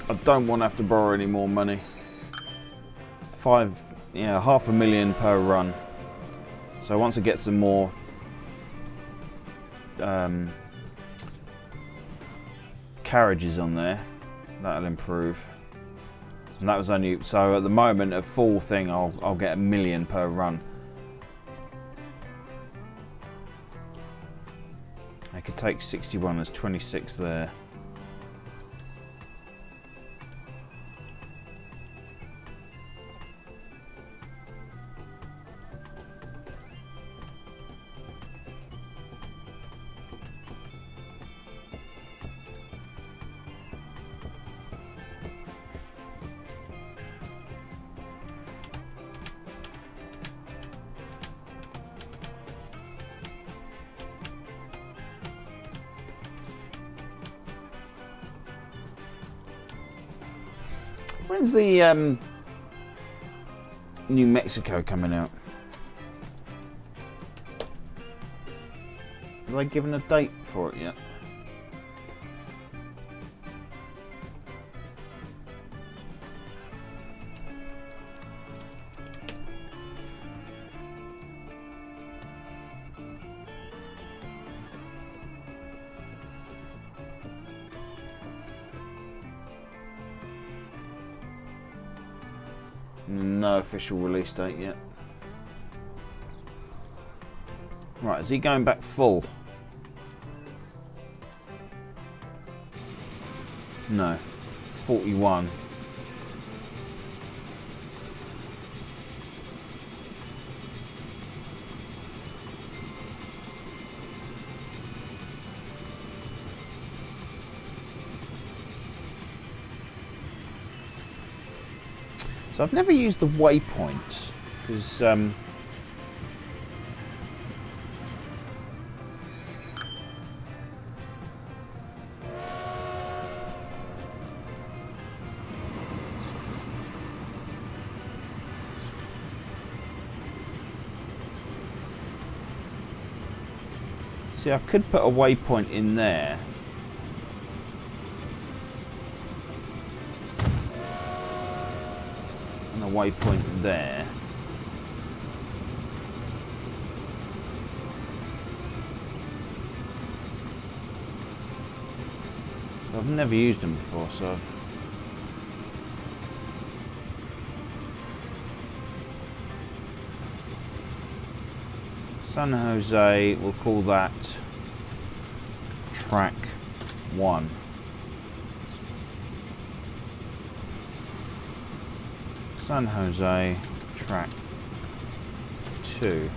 I don't want to have to borrow any more money. $500,000 per run. So once I get some more carriages on there, that'll improve. And that was only, so at the moment a full thing I'll get $1 million per run. I could take 61, there's 26 there. When's the New Mexico coming out? Have they given a date for it yet? No official release date yet. Right, is he going back full? No. 41. So I've never used the waypoints because see, I could put a waypoint in there. And a waypoint there. I've never used them before, so I've... San Jose, we'll call that track 1. San Jose, track 2.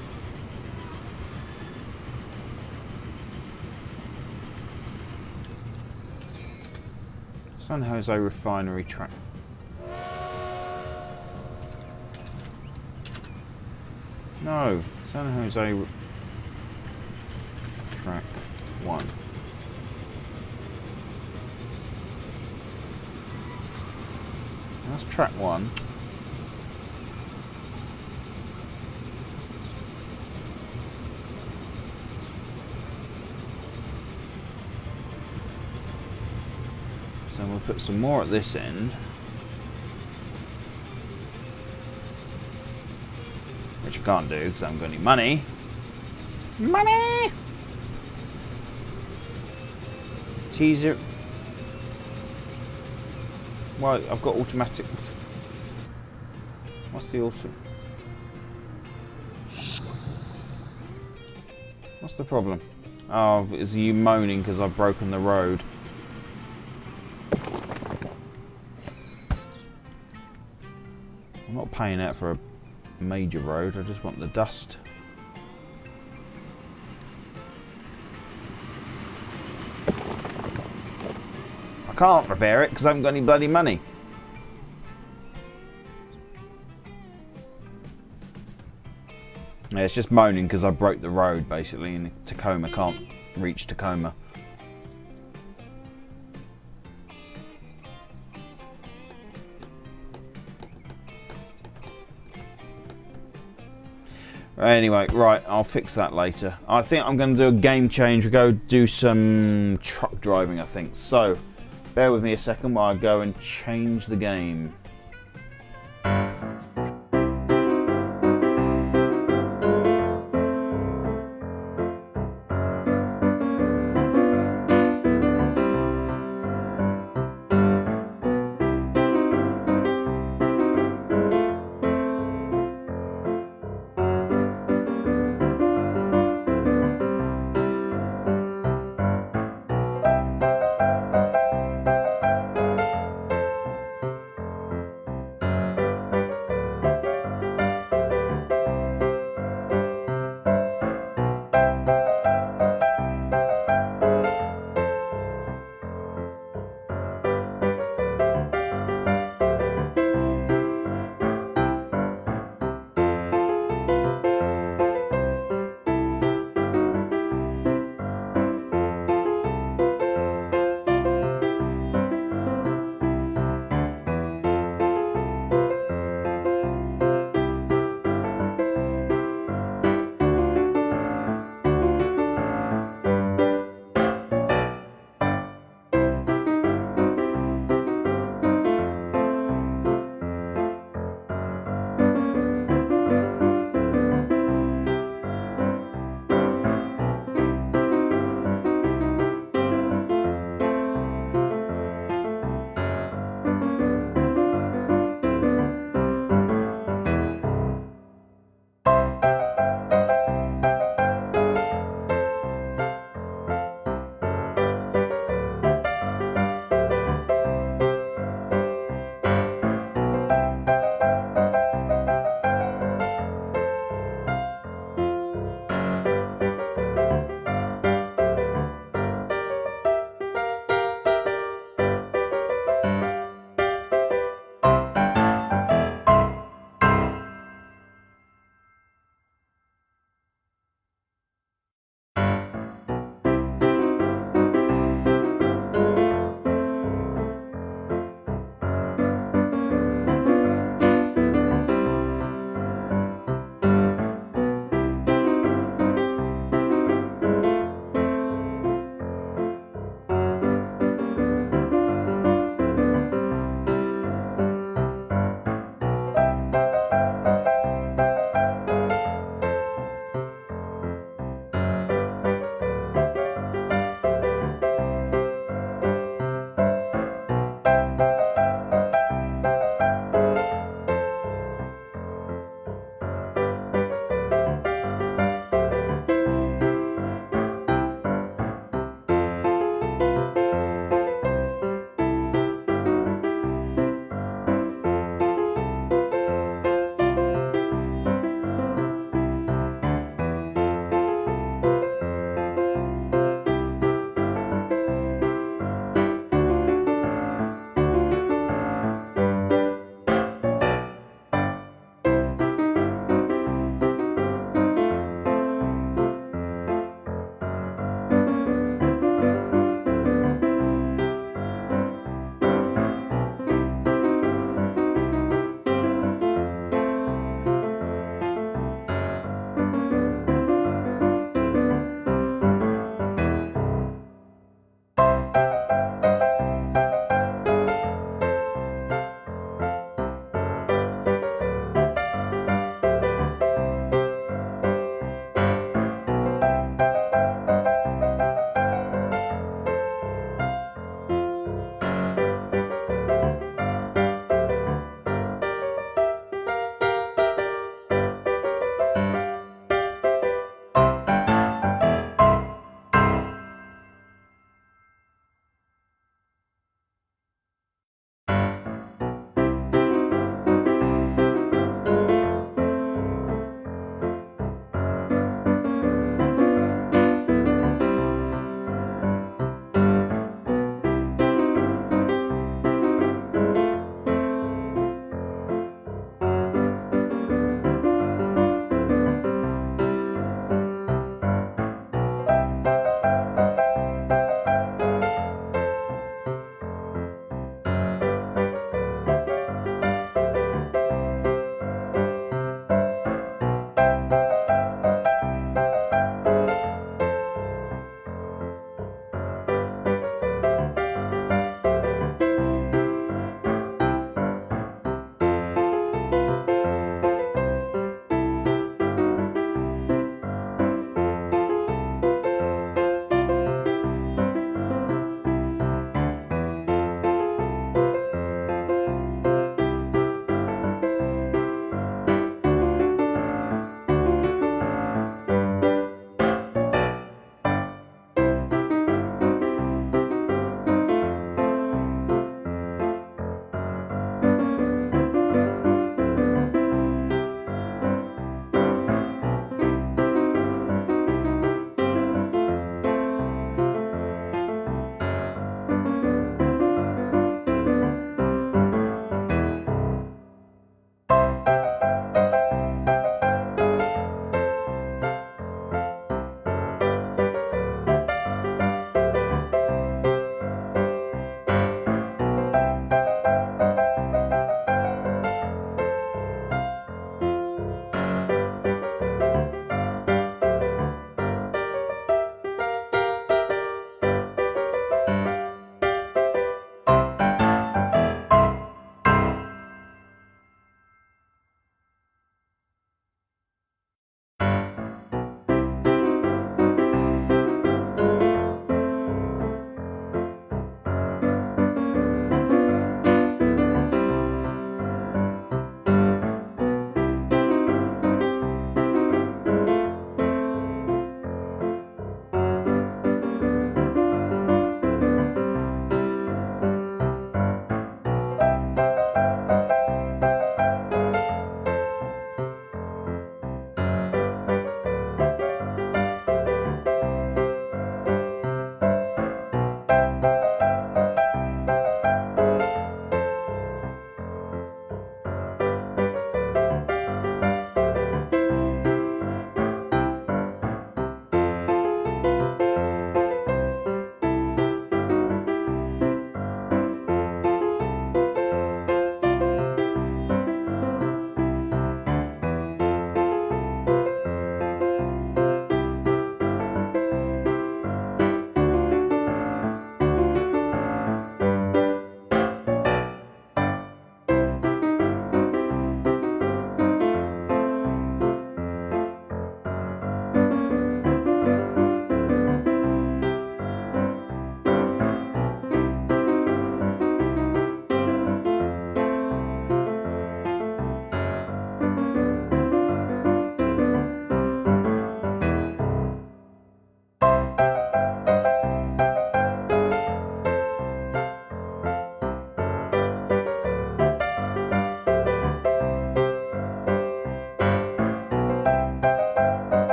San Jose Refinery, track. No, San Jose track 1. That's track 1. So we'll put some more at this end. Which I can't do because I haven't got any money. Money! Teaser. Well, I've got automatic. What's the auto? What's the problem? Oh, is you moaning because I've broken the road? I'm not paying out for a major road, I just want the dust. I can't repair it because I haven't got any bloody money. Yeah, it's just moaning because I broke the road basically in Tacoma. Can't reach Tacoma. Anyway, right, I'll fix that later. I think I'm going to do a game change. We'll go do some truck driving, I think. So, bear with me a second while I go and change the game.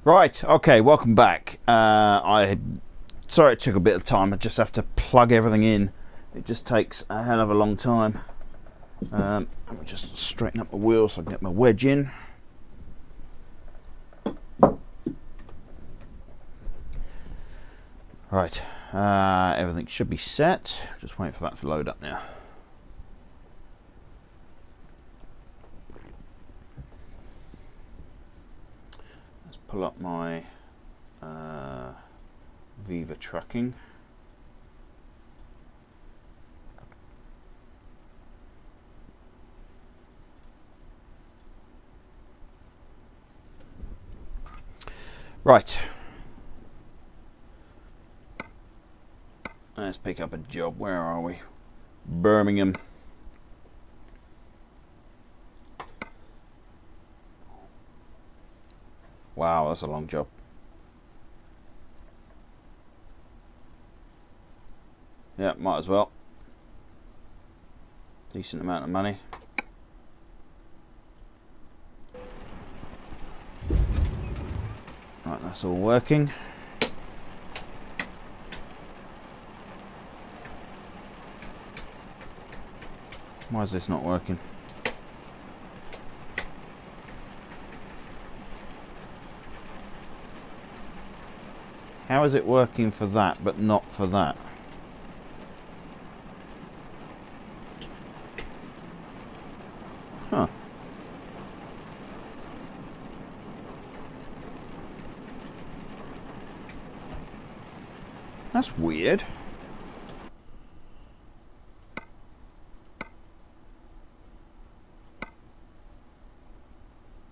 Right, okay, welcome back. Sorry it took a bit of time. I just have to plug everything in. It just takes a hell of a long time. Let me just straighten up my wheel so I can get my wedge in. Right, everything should be set. Just waiting for that to load up now. Let's pull up my Viva tracking. Right. Let's pick up a job. Where are we? Birmingham. Wow, that's a long job. Yeah, might as well. Decent amount of money. Right, that's all working. Why is this not working? How is it working for that but not for that? Huh. That's weird.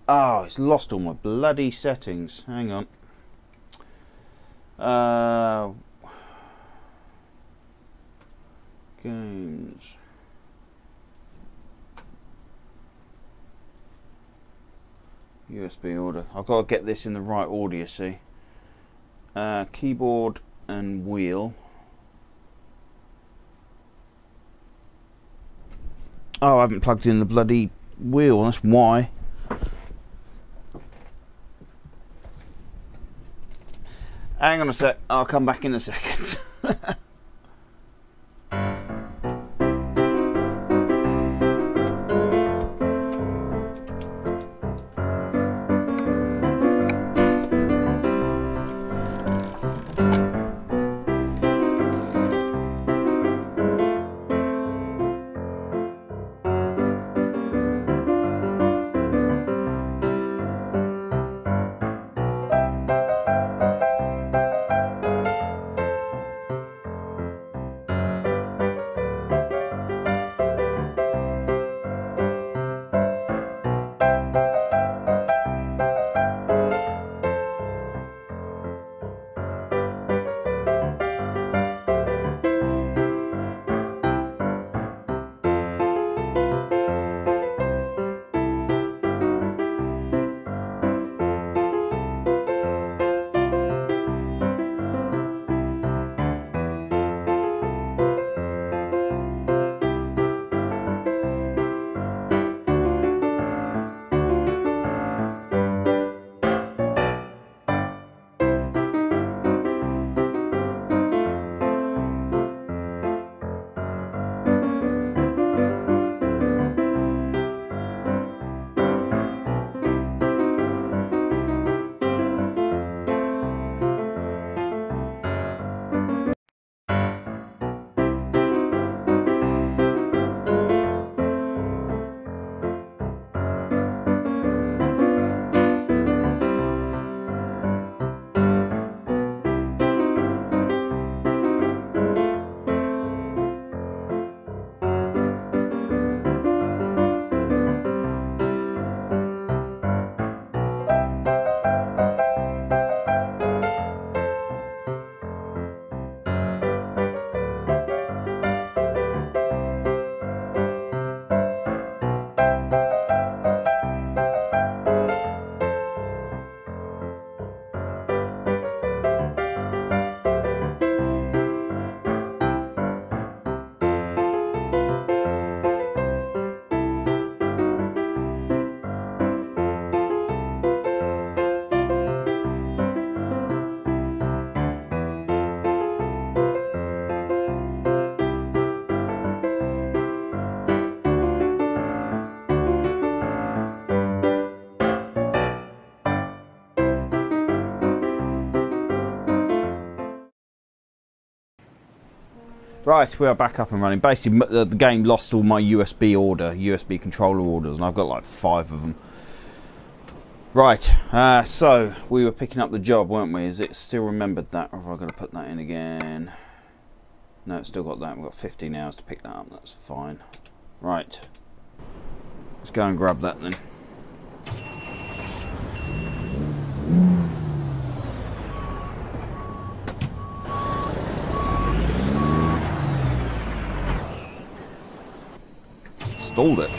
Oh, it's lost all my bloody settings. Hang on. Games. USB order. I've got to get this in the right order, you see. Keyboard and wheel. Oh, I haven't plugged in the bloody wheel, that's why. Hang on a sec, I'll come back in a second. Right, we are back up and running. Basically, the game lost all my USB controller orders, and I've got like 5 of them. Right, so we were picking up the job, weren't we? Is it still remembered that, or have I got to put that in again? No, it's still got that. We've got 15 hours to pick that up. That's fine. Right, let's go and grab that then. Stalled it.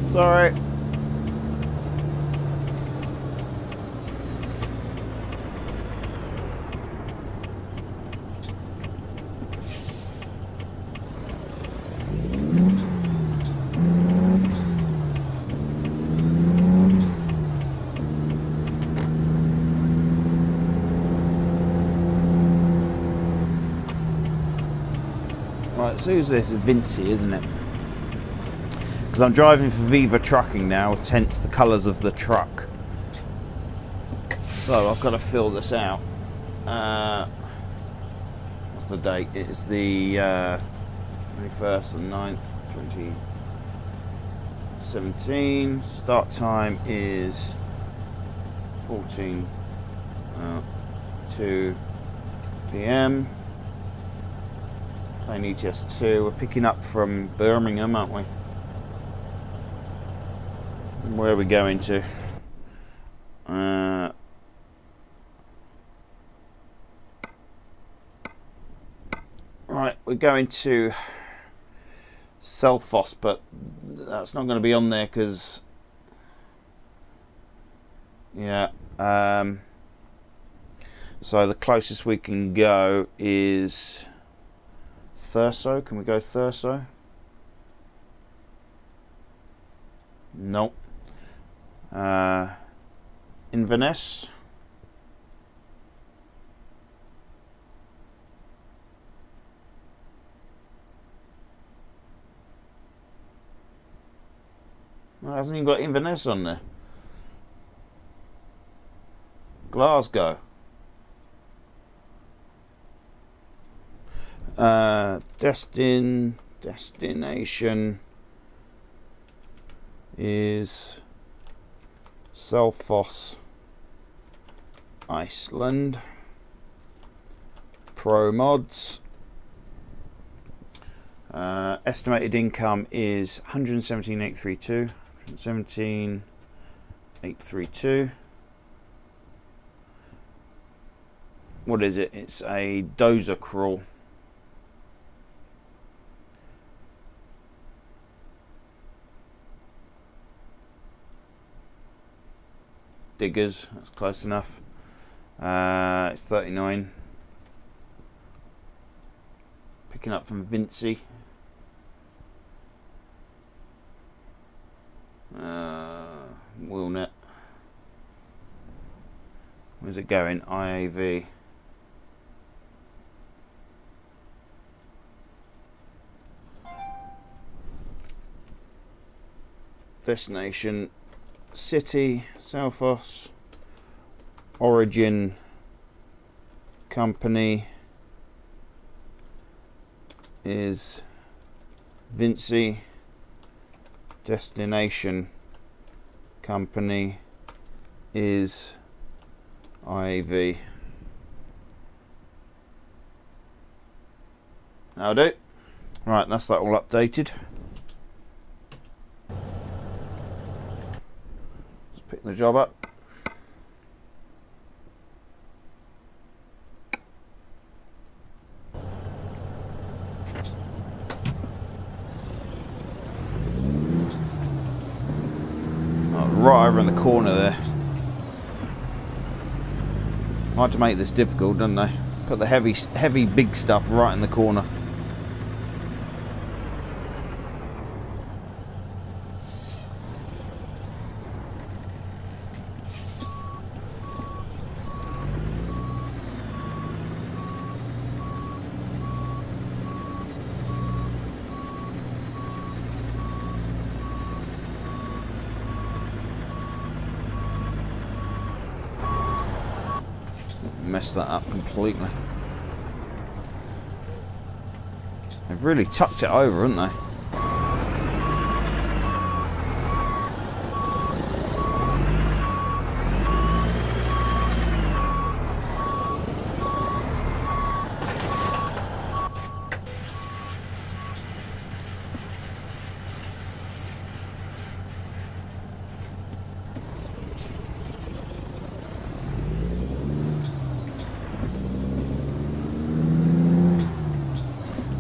It's alright. Right, so who's this? Vinci, isn't it? Because I'm driving for Viva Trucking now, hence the colours of the truck. So I've got to fill this out. What's the date? It's the 21st and 9th, 2017. Start time is 14:02 PM. Playing ETS2. We're picking up from Birmingham, aren't we? Where are we going to? Right, we're going to Selfoss, but that's not going to be on there because, yeah. So the closest we can go is Thurso. Can we go Thurso? Nope. Inverness. Well, hasn't even got Inverness on there. Glasgow. Destination is Selfoss, Iceland. Pro mods. Estimated income is 117,832. 117,832. What is it? It's a dozer crawl. Diggers, that's close enough. It's 39. Picking up from Vinci. Wheelnet. Where's it going? IAV. Destination city, Selphos. Origin company is Vinci. Destination company is IAV. That'll do. Right, that's that all updated. Let's pick the job up. Right over in the corner there. Hard to make this difficult, don't they? Put the heavy big stuff right in the corner. Messed that up completely. They've really tucked it over, haven't they?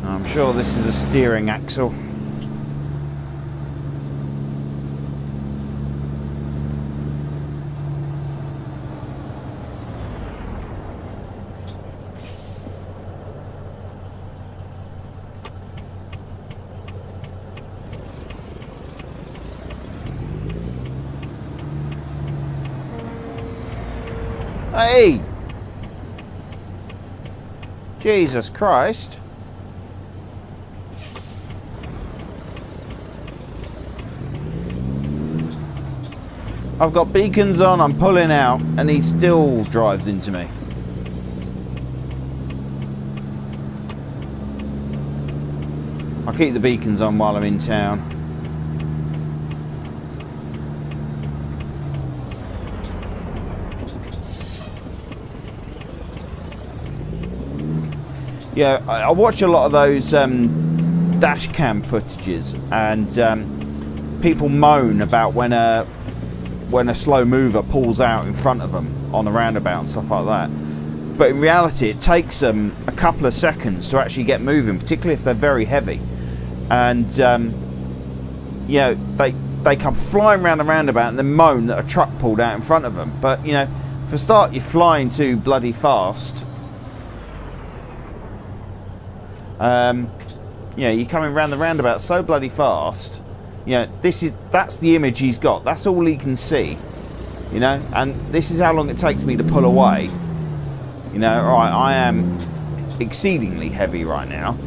I'm sure this is a steering axle. Hey! Jesus Christ! I've got beacons on, I'm pulling out, and he still drives into me. I'll keep the beacons on while I'm in town. Yeah, I watch a lot of those dash cam footages, and people moan about when a slow mover pulls out in front of them on a roundabout and stuff like that. But in reality, it takes them a couple of seconds to actually get moving, particularly if they're very heavy. And you know, they come flying around the roundabout and then moan that a truck pulled out in front of them. But you know, for a start, you're flying too bloody fast. You know, you're coming around the roundabout so bloody fast. You know, that's the image he's got. That's all he can see. You know, and this is how long it takes me to pull away. You know, right, I am exceedingly heavy right now.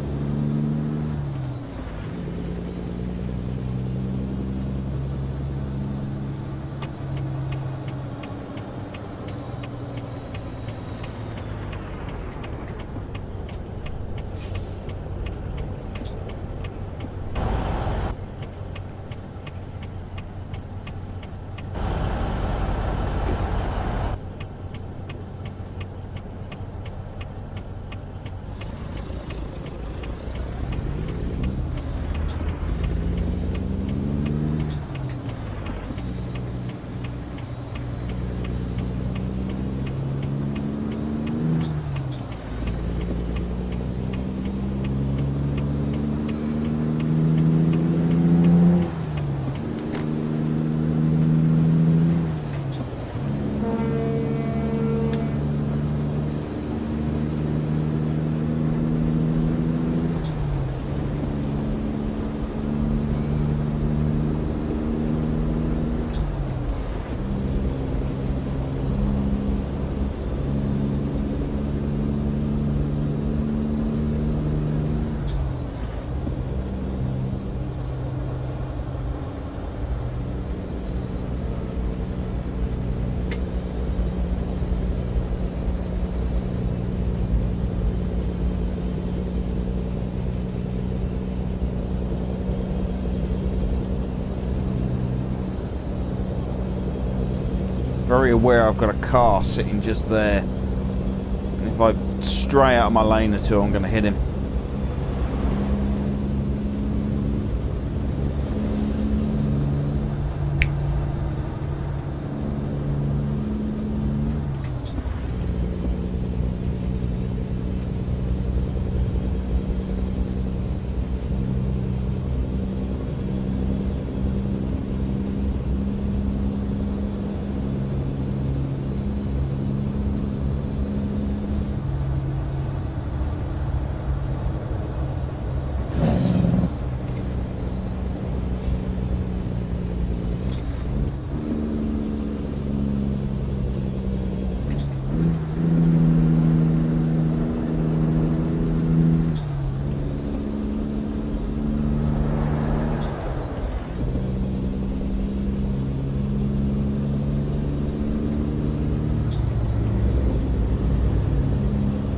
very aware I've got a car sitting just there. And if I stray out of my lane at all, I'm going to hit him.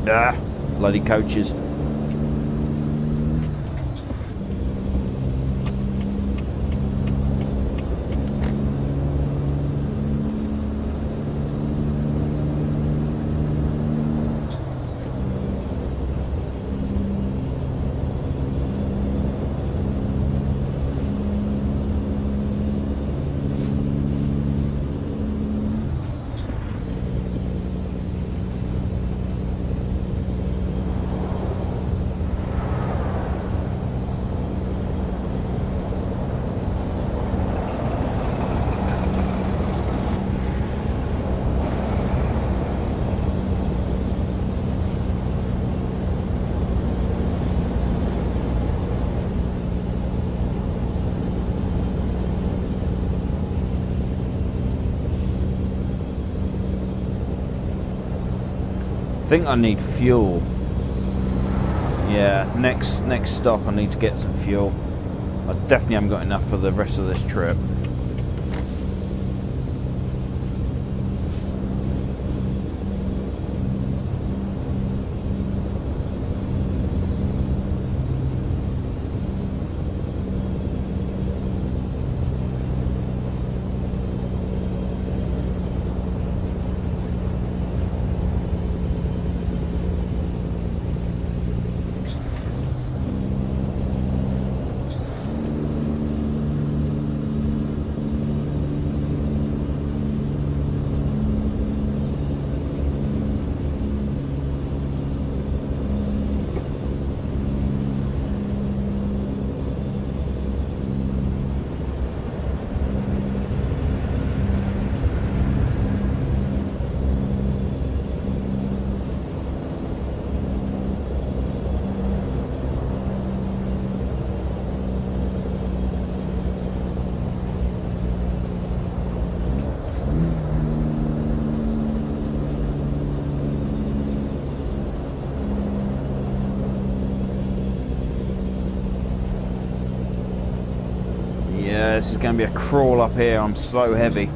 Ah, bloody coaches. I think I need fuel. Yeah, next stop I need to get some fuel. I definitely haven't got enough for the rest of this trip. Yeah, this is going to be a crawl up here. I'm so heavy.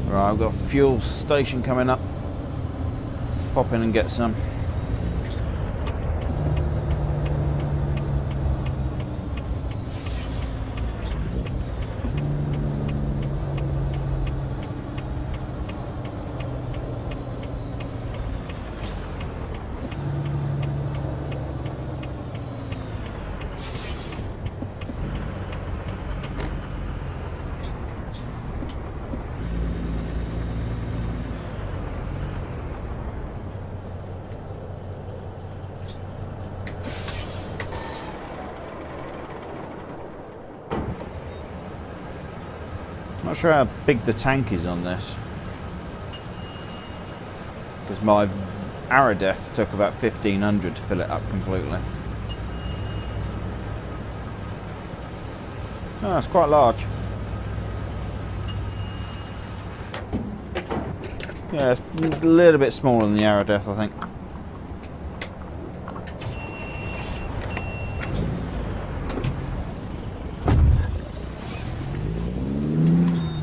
Right, I've got a fuel station coming up. Pop in and get some. Not sure how big the tank is on this, because my Aradeth took about 1,500 to fill it up completely. Oh, that's quite large. Yeah, it's a little bit smaller than the Aradeth, I think.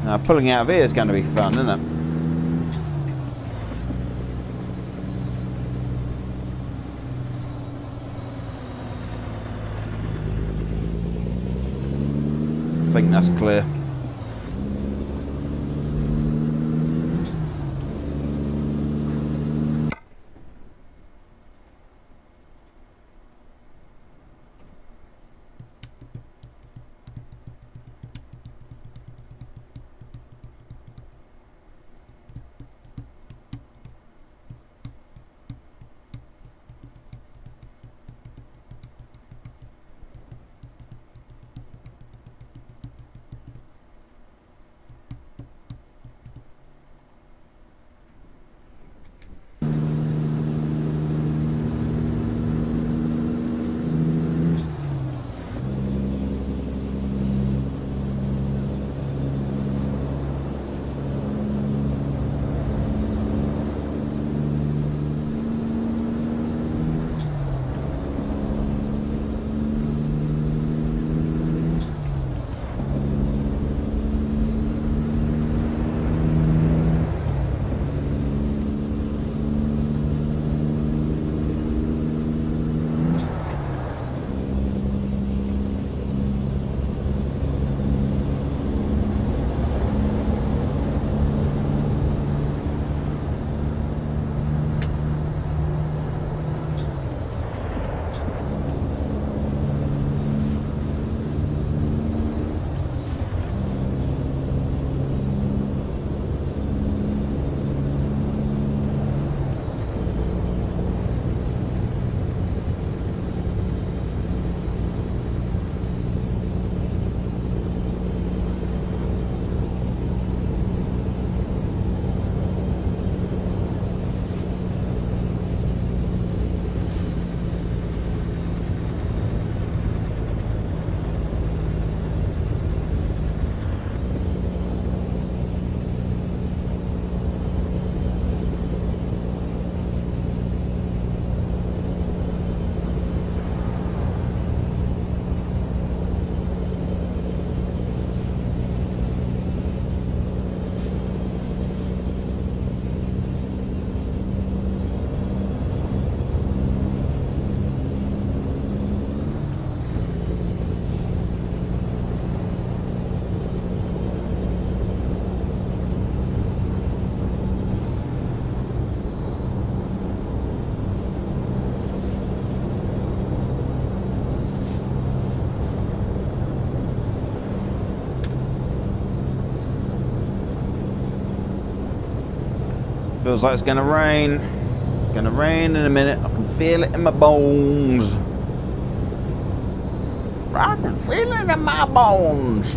Now, pulling out of here is going to be fun, isn't it? I think that's clear. Feels like it's gonna rain. It's gonna rain in a minute. I can feel it in my bones. I can feel it in my bones.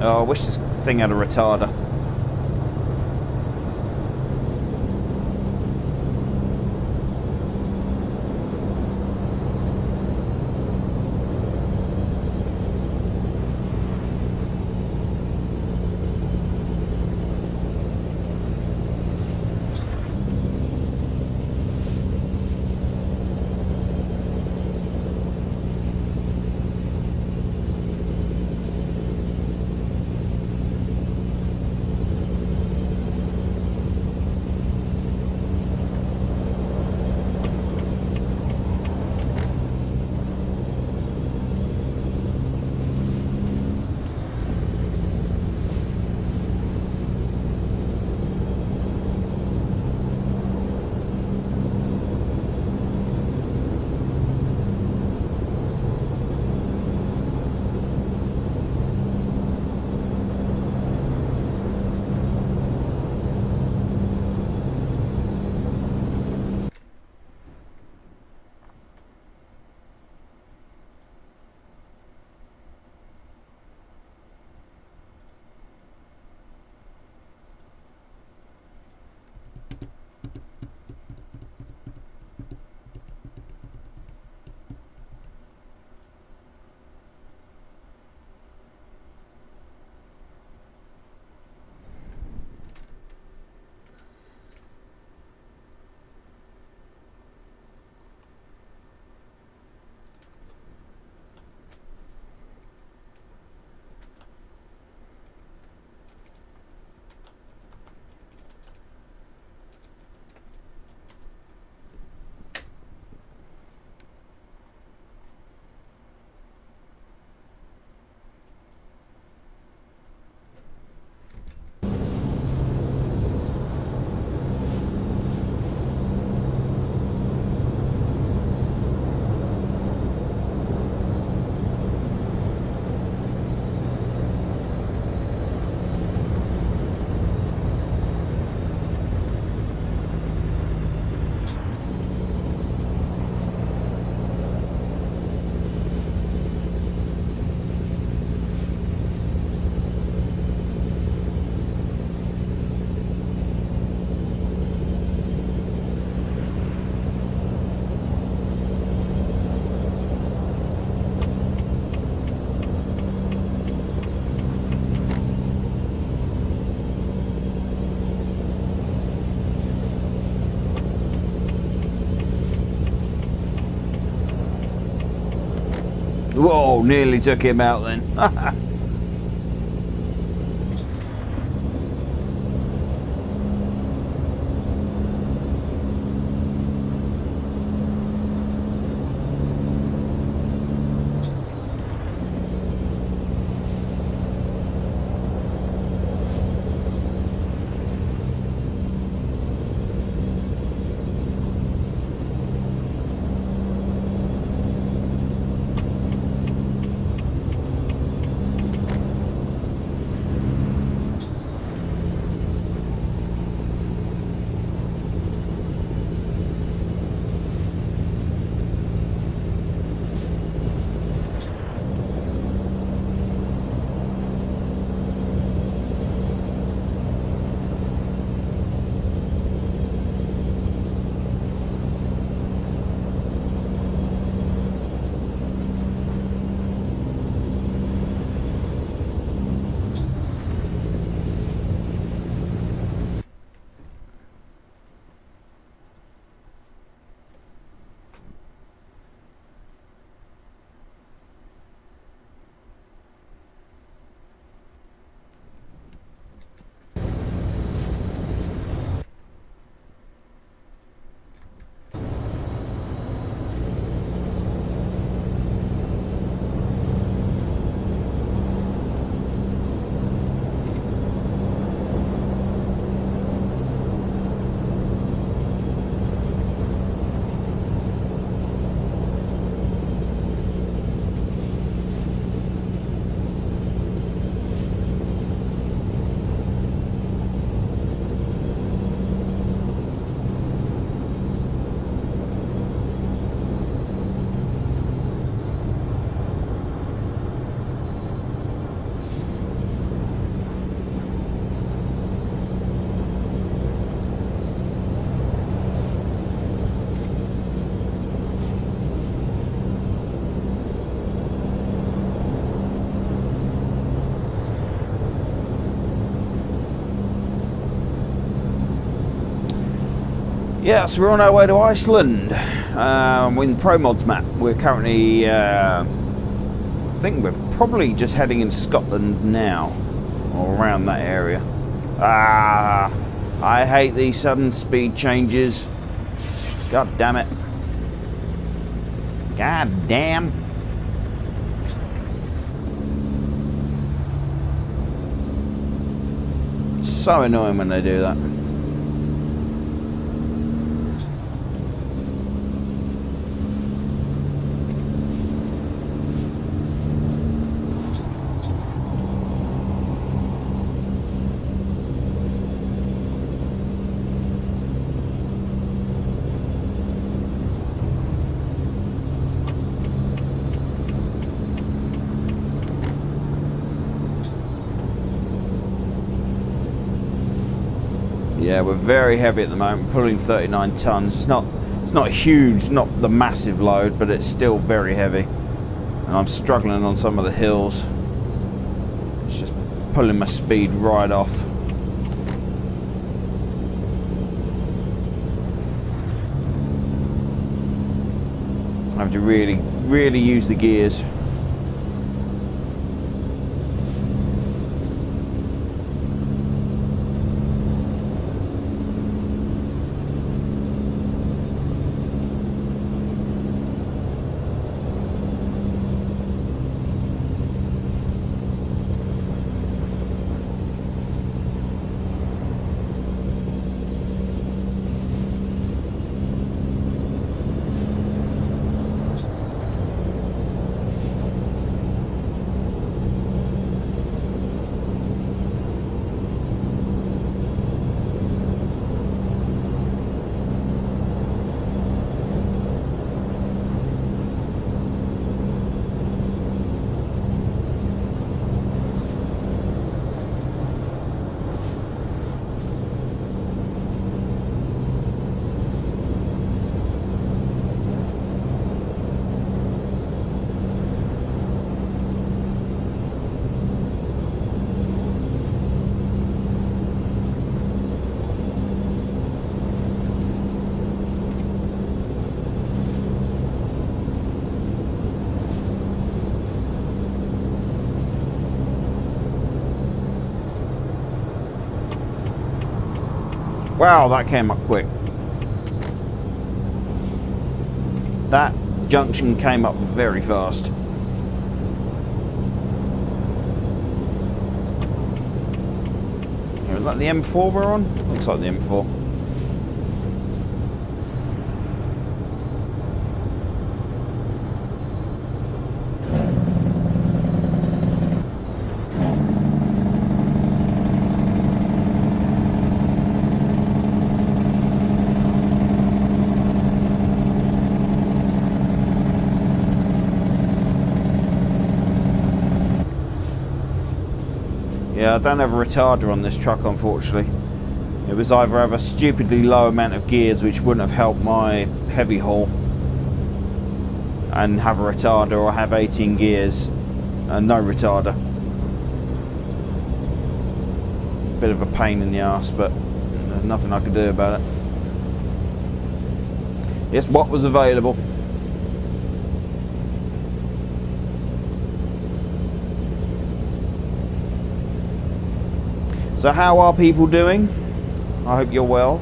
Oh, I wish this thing had a retarder. Whoa, nearly took him out then. Yeah, so we're on our way to Iceland. We're in the Pro Mods map. We're currently, I think we're probably just heading into Scotland now, or around that area. Ah, I hate these sudden speed changes. God damn it. God damn. So annoying when they do that. Yeah, we're very heavy at the moment, pulling 39 tons. It's not huge, not the massive load, but it's still very heavy. And I'm struggling on some of the hills. It's just pulling my speed right off. I have to really use the gears. Wow, that came up quick. That junction came up very fast. Was that the M4 we're on? Looks like the M4. Yeah, I don't have a retarder on this truck, unfortunately. It was either have a stupidly low amount of gears, which wouldn't have helped my heavy haul, and have a retarder, or have 18 gears and no retarder. Bit of a pain in the arse, but there's nothing I could do about it. It's what was available. So how are people doing? I hope you're well.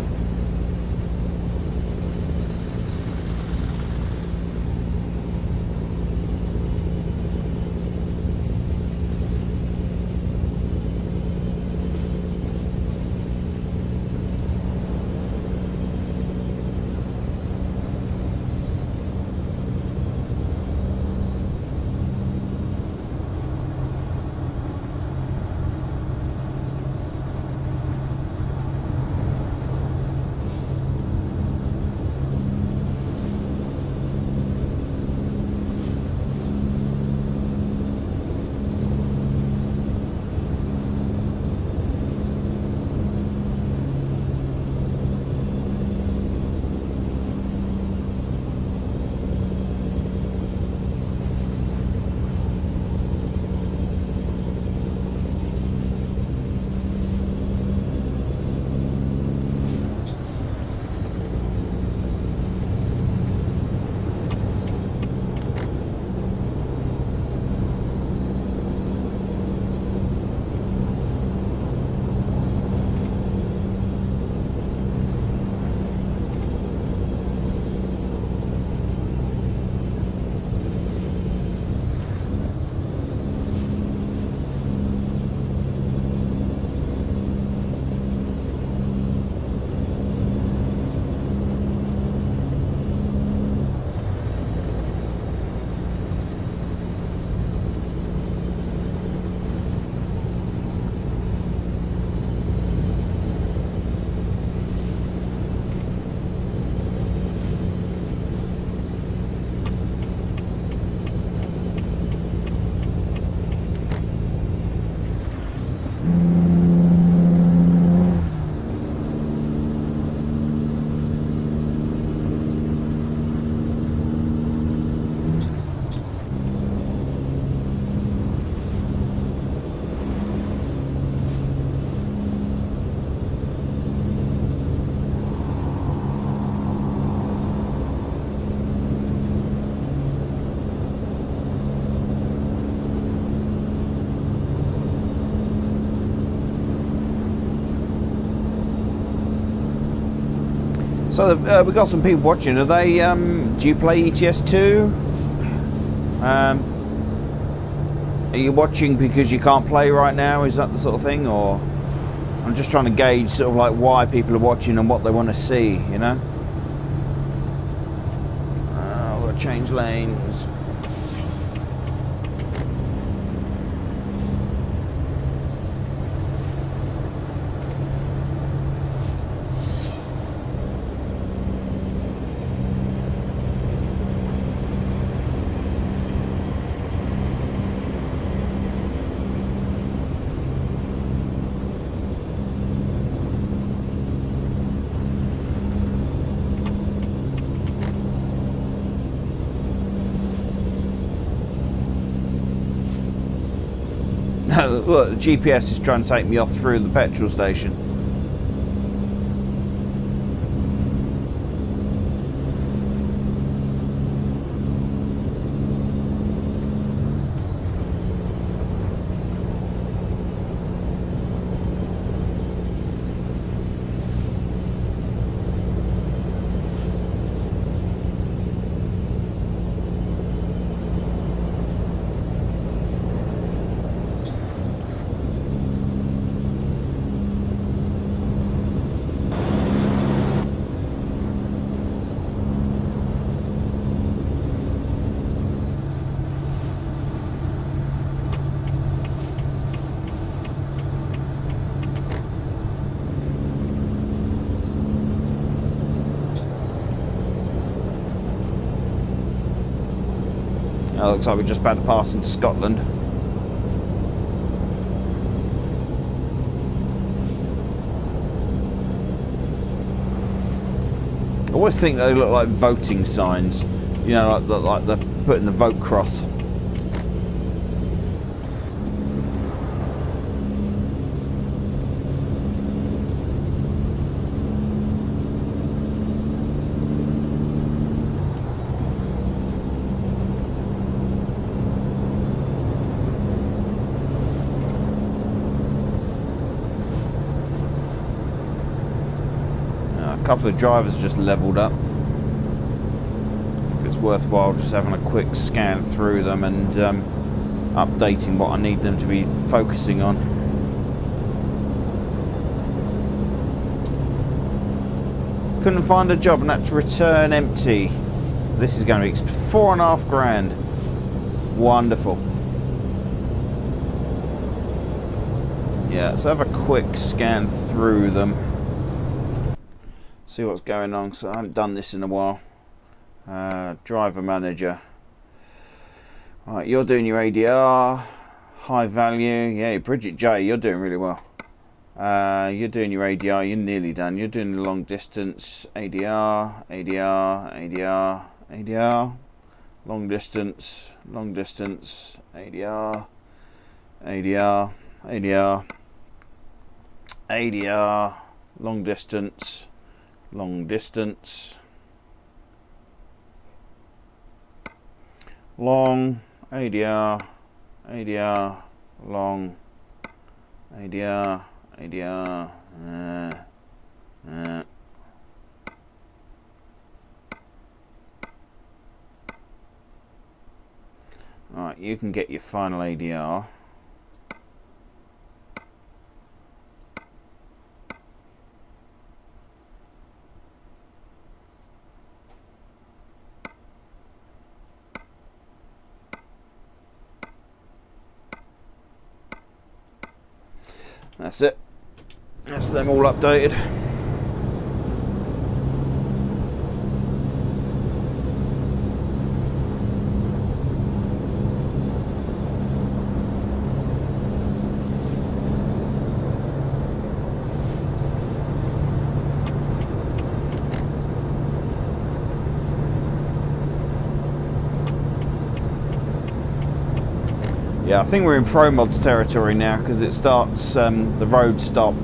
So we've got some people watching. Are they? Do you play ETS2? Are you watching because you can't play right now? Is that the sort of thing, or I'm just trying to gauge sort of like why people are watching and what they want to see, you know? We'll change lanes. Look, the GPS is trying to take me off through the petrol station. Oh, looks like we're just about to pass into Scotland. I always think they look like voting signs. You know, like they're putting the vote cross. A couple of drivers just leveled up. If it's worthwhile just having a quick scan through them and updating what I need them to be focusing on. Couldn't find a job and had to return empty. This is going to be $4.5 grand. Wonderful. Yeah, let's have a quick scan through them. See what's going on, so I haven't done this in a while. Driver manager. Right, you're doing your ADR, high value. Yeah, Bridget J, you're doing really well. You're doing your ADR, you're nearly done. You're doing the long distance, ADR, ADR, ADR, ADR, long distance, ADR, ADR, ADR, ADR, long distance. Long distance, long, ADR, ADR, long, ADR, ADR, Alright, you can get your final ADR. That's it. That's them all updated. Yeah, I think we're in Pro Mods territory now because it starts, the roads start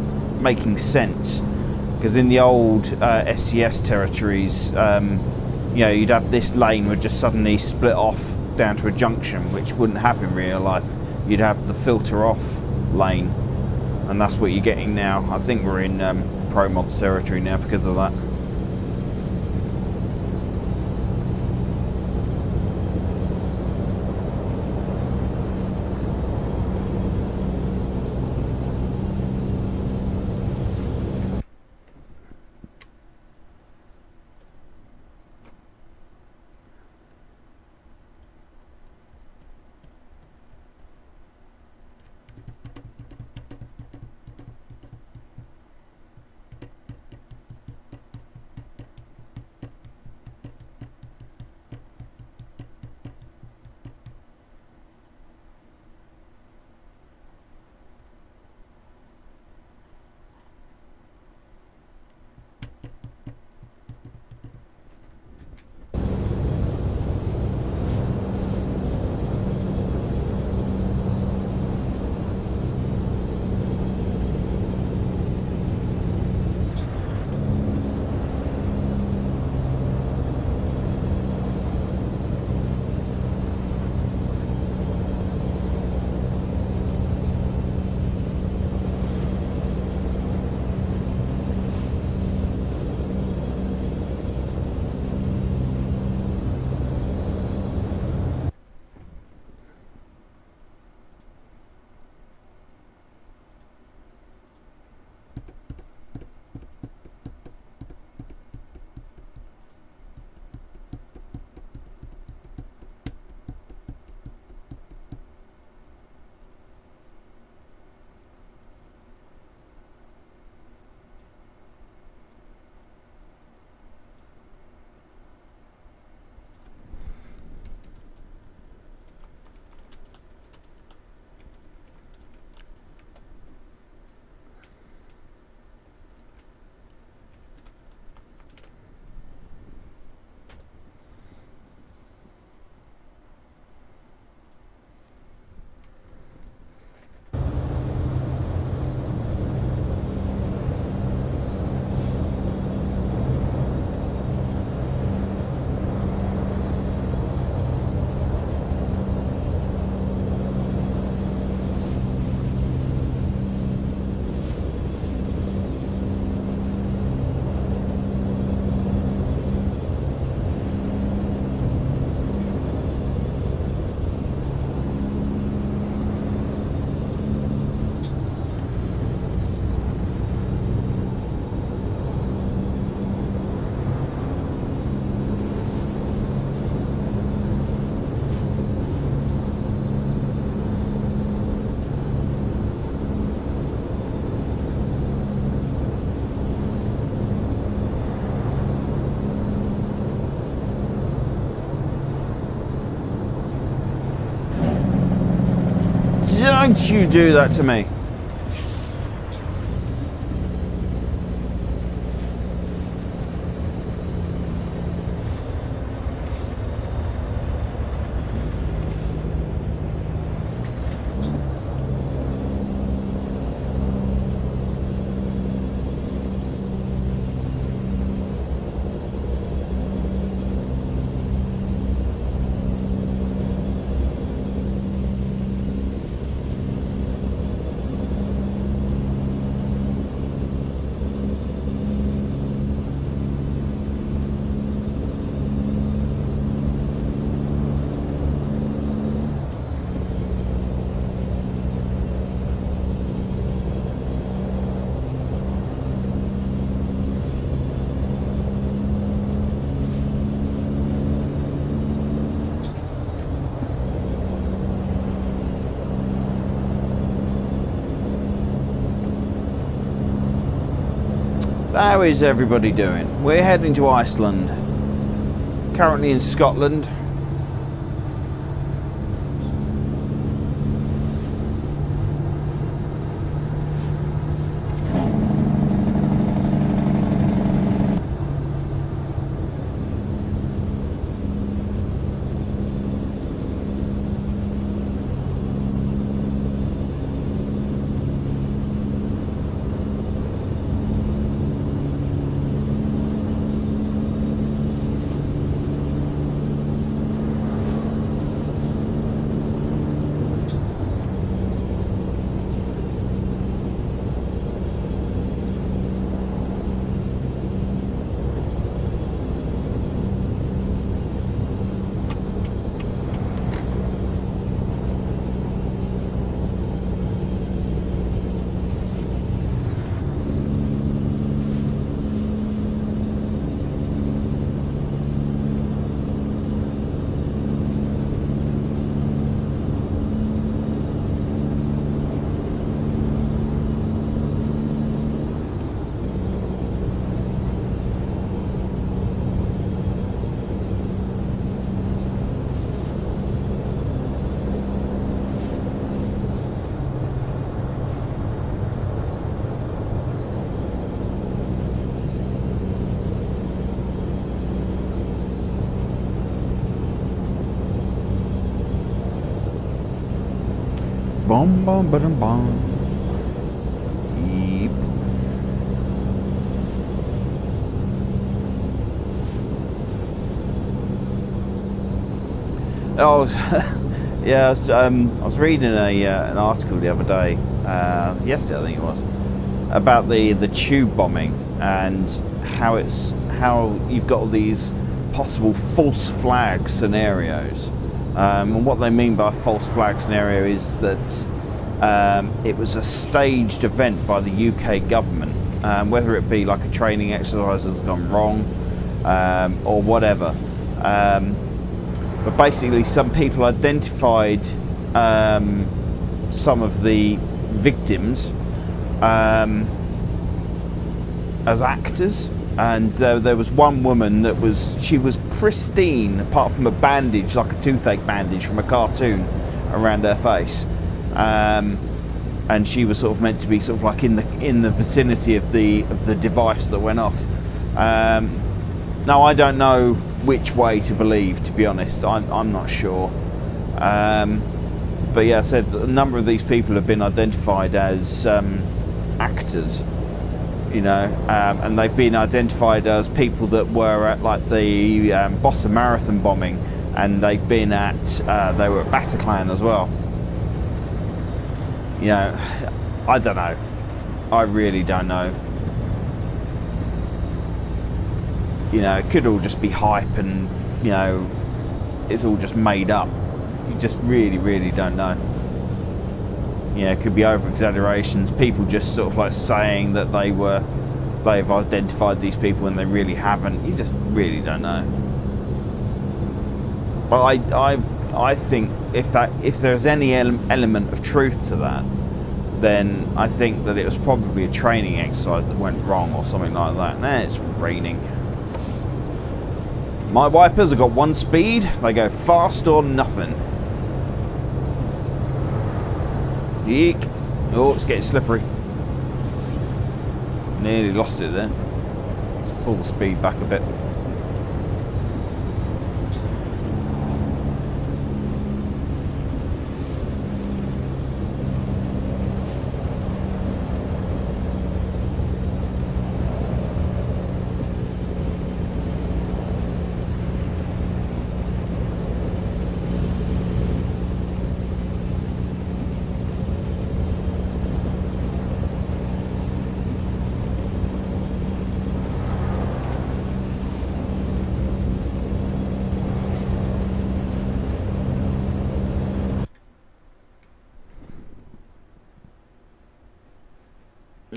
making sense. Because in the old SCS territories, you know, you'd have this lane would just suddenly split off down to a junction, which wouldn't happen in real life. You'd have the filter off lane, and that's what you're getting now. I think we're in Pro Mods territory now because of that. Don't you do that to me. How is everybody doing? We're heading to Iceland. Currently in Scotland. Bum bum bum bum. Yep. Oh, yeah. I was reading an article the other day, yesterday I think it was, about the tube bombing and how you've got all these possible false flag scenarios. And what they mean by a false flag scenario is that it was a staged event by the UK government, whether it be like a training exercise has gone wrong or whatever. But basically some people identified some of the victims as actors. And there was one woman that she was pristine, apart from a bandage, like a toothache bandage from a cartoon, around her face. And she was sort of meant to be sort of like in the vicinity of the device that went off. Now I don't know which way to believe, to be honest. I'm not sure. But yeah, I said a number of these people have been identified as actors. You know, and they've been identified as people that were at like the Boston Marathon bombing, and they've been at they were at Bataclan as well. You know, I don't know. I really don't know. You know, it could all just be hype, and you know, it's all just made up. You just really don't know. Yeah, it could be over exaggerations. People just sort of like saying that they've identified these people when they really haven't. You just really don't know. But I think if there's any element of truth to that, then I think that it was probably a training exercise that went wrong or something like that. Nah, it's raining. My wipers have got one speed. They go fast or nothing. Eek. Oh, it's getting slippery. Nearly lost it there. Let's pull the speed back a bit.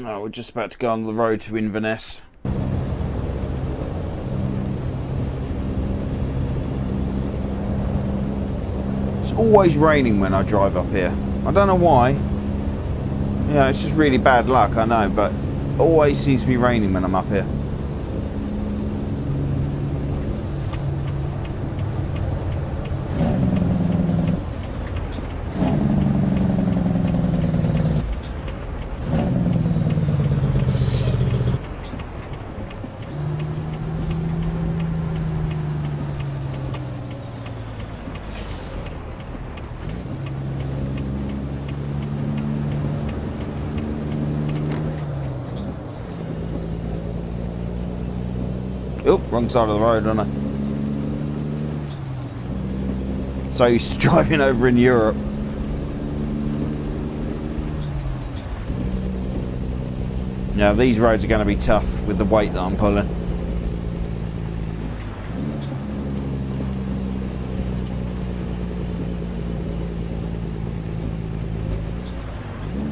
Oh, we're just about to go on the road to Inverness. It's always raining when I drive up here. I don't know why. Yeah, it's just really bad luck, I know, but it always seems to be raining when I'm up here. Oh, wrong side of the road, aren't I? So used to driving over in Europe. Now these roads are going to be tough with the weight that I'm pulling.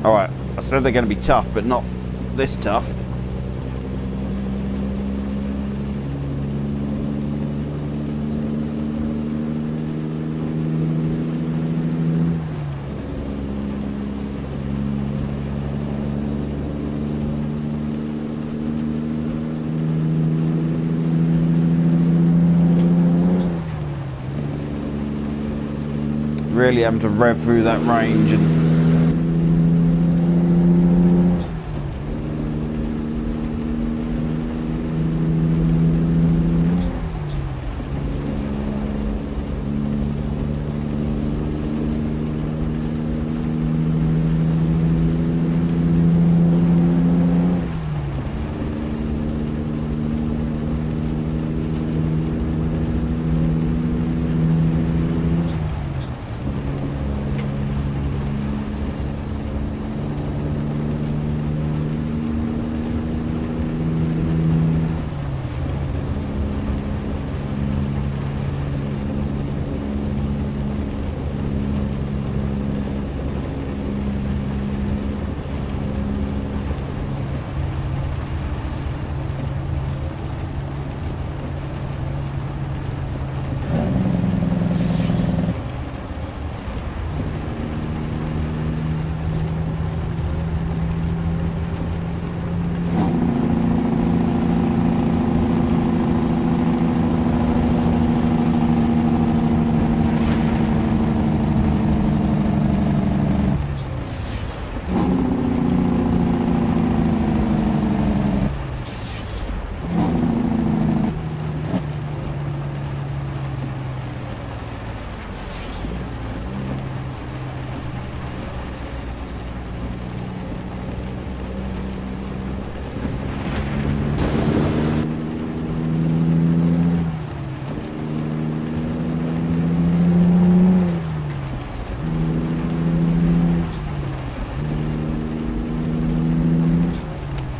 Alright, I said they're going to be tough, but not this tough. Really having to rev through that range and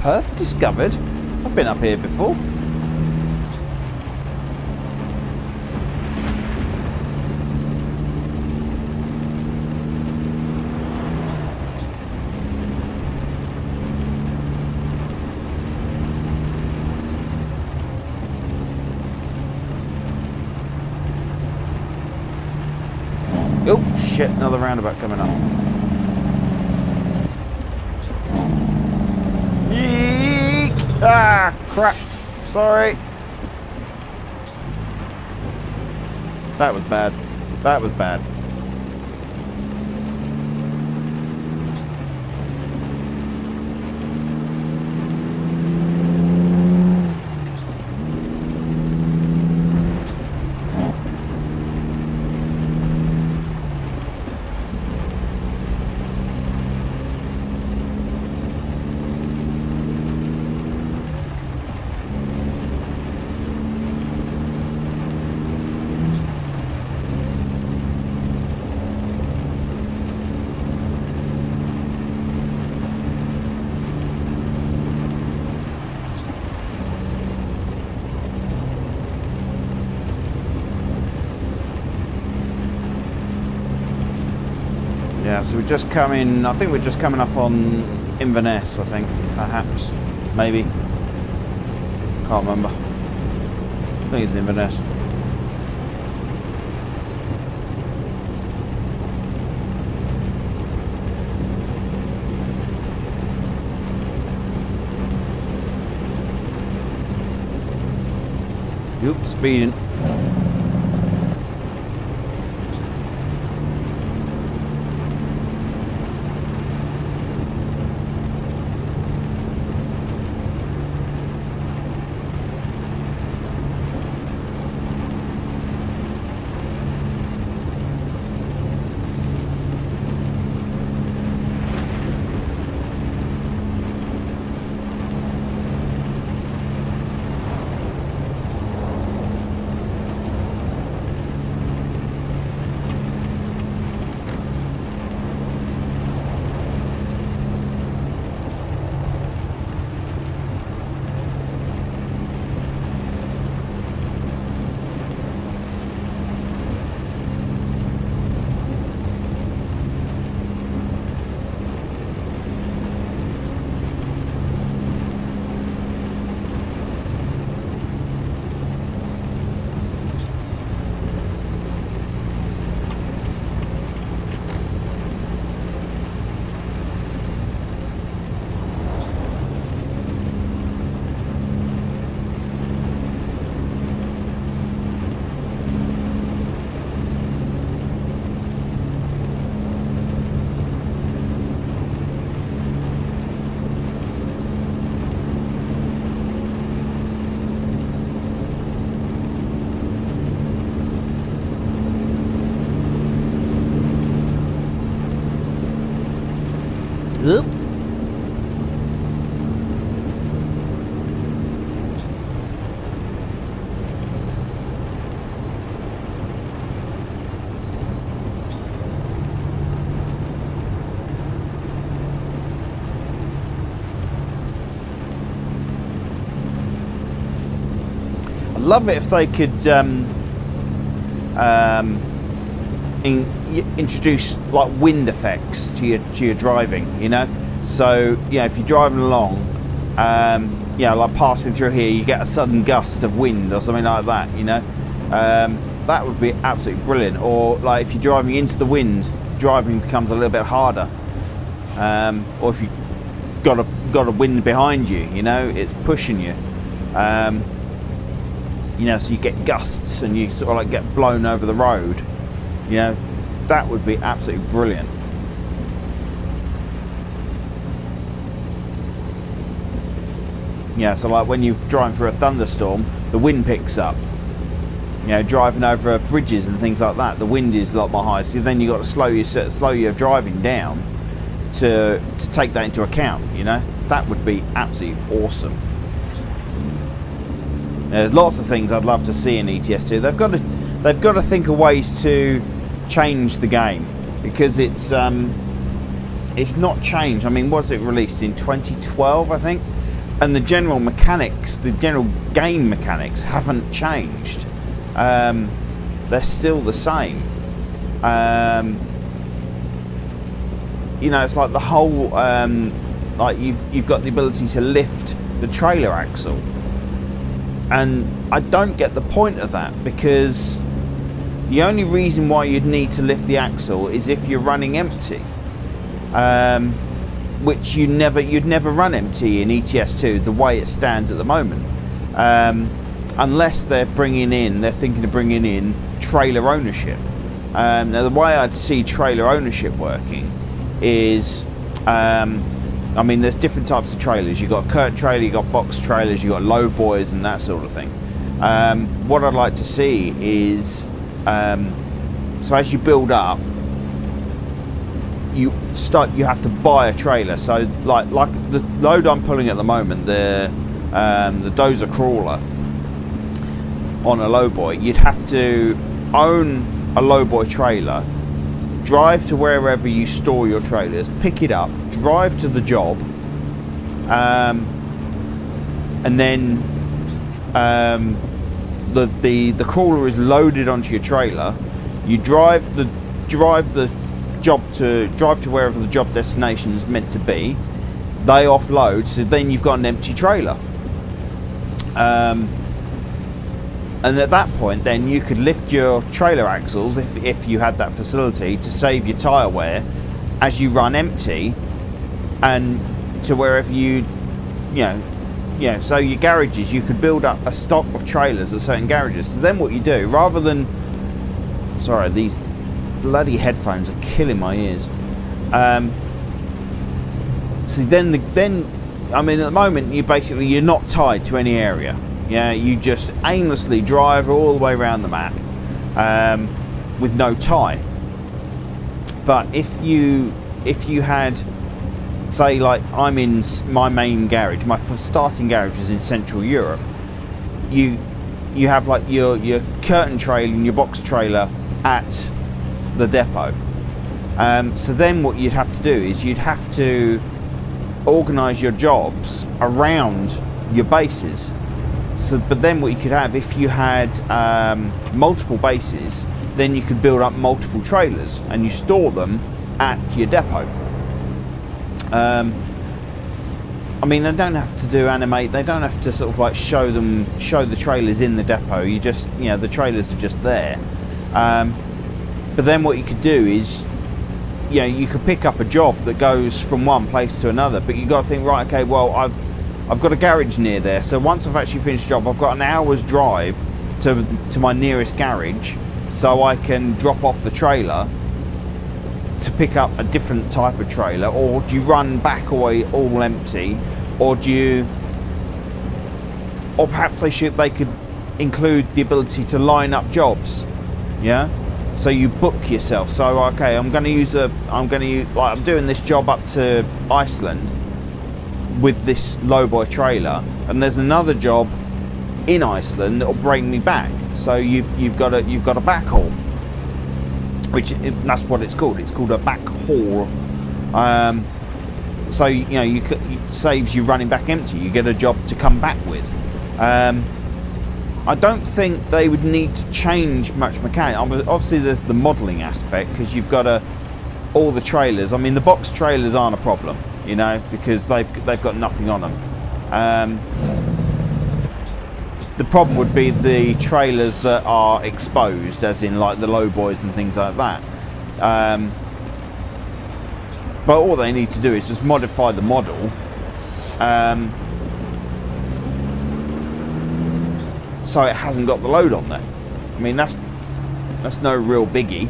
Perth discovered. I've been up here before. Oh shit, another roundabout coming up. Yeek! Ah, crap. Sorry. That was bad. That was bad. Yeah, so we're just coming, I think we're just coming up on Inverness, I think, perhaps, maybe. Can't remember. I think it's Inverness. Oop, speeding. Oops. I'd love it if they could introduce like wind effects to your driving, you know. So yeah, if you're driving along, yeah, like passing through here, you get a sudden gust of wind or something like that, you know. That would be absolutely brilliant. Or like if you're driving into the wind, driving becomes a little bit harder. Or if you've got a wind behind you, you know, it's pushing you. You know, so you get gusts and you sort of like get blown over the road. You know, that would be absolutely brilliant. Yeah, so like when you're driving through a thunderstorm, the wind picks up. You know, driving over bridges and things like that, the wind is a lot more high. So then you've got to slow your driving down to take that into account. You know, that would be absolutely awesome. There's lots of things I'd love to see in ETS2. They've got to think of ways to change the game, because it's not changed. I mean, was it released in 2012, I think? And the general mechanics, the general game mechanics haven't changed. They're still the same. You know, it's like the whole like you've got the ability to lift the trailer axle. And I don't get the point of that, because the only reason why you'd need to lift the axle is if you're running empty, which you'd never run empty in ETS2 the way it stands at the moment, unless they're thinking of bringing in trailer ownership. Now the way I'd see trailer ownership working is, I mean, there's different types of trailers. You've got a curtain trailer, you've got box trailers, you've got low boys and that sort of thing. What I'd like to see is, so as you build up, you have to buy a trailer. So like the load I'm pulling at the moment, the Dozer Crawler on a lowboy, you'd have to own a lowboy trailer, drive to wherever you store your trailers, pick it up, drive to the job, and then the crawler is loaded onto your trailer. You drive the job to drive to wherever the job destination is meant to be. They offload, so then you've got an empty trailer. And at that point, then you could lift your trailer axles if you had that facility to save your tyre wear as you run empty, and to wherever you know, so your garages, you could build up a stock of trailers at certain garages. So then what you do, rather than, sorry, these bloody headphones are killing my ears. So then I mean, at the moment, you're not tied to any area. Yeah, you just aimlessly drive all the way around the map with no tie. But if you had, say, like I'm in my main garage, my starting garage is in Central Europe. You have like your curtain trailer and your box trailer at the depot. So then what you'd have to do is you'd have to organise your jobs around your bases. So, but then what you could have, if you had multiple bases, then you could build up multiple trailers and you store them at your depot. I mean, they don't have to do animate, they don't have to sort of like show the trailers in the depot. You just, you know, the trailers are just there. But then what you could do is, you know, you could pick up a job that goes from one place to another, but you got to think, right, okay, well, I've got a garage near there, so once I've actually finished the job, I've got an hour's drive to my nearest garage, so I can drop off the trailer to pick up a different type of trailer. Or do you run back away all empty, or do you, or perhaps they could include the ability to line up jobs, yeah? So you book yourself. So okay, I'm doing this job up to Iceland with this lowboy trailer, and there's another job in Iceland that'll bring me back. So you've got a backhaul, that's what it's called. It's called a backhaul. So you know, it saves you running back empty. You get a job to come back with. I don't think they would need to change much mechanic. Obviously, there's the modelling aspect, because you've got all the trailers. I mean, the box trailers aren't a problem, you know, because they've got nothing on them. The problem would be the trailers that are exposed, as in like the low boys and things like that. But all they need to do is just modify the model. So it hasn't got the load on there. I mean, that's no real biggie.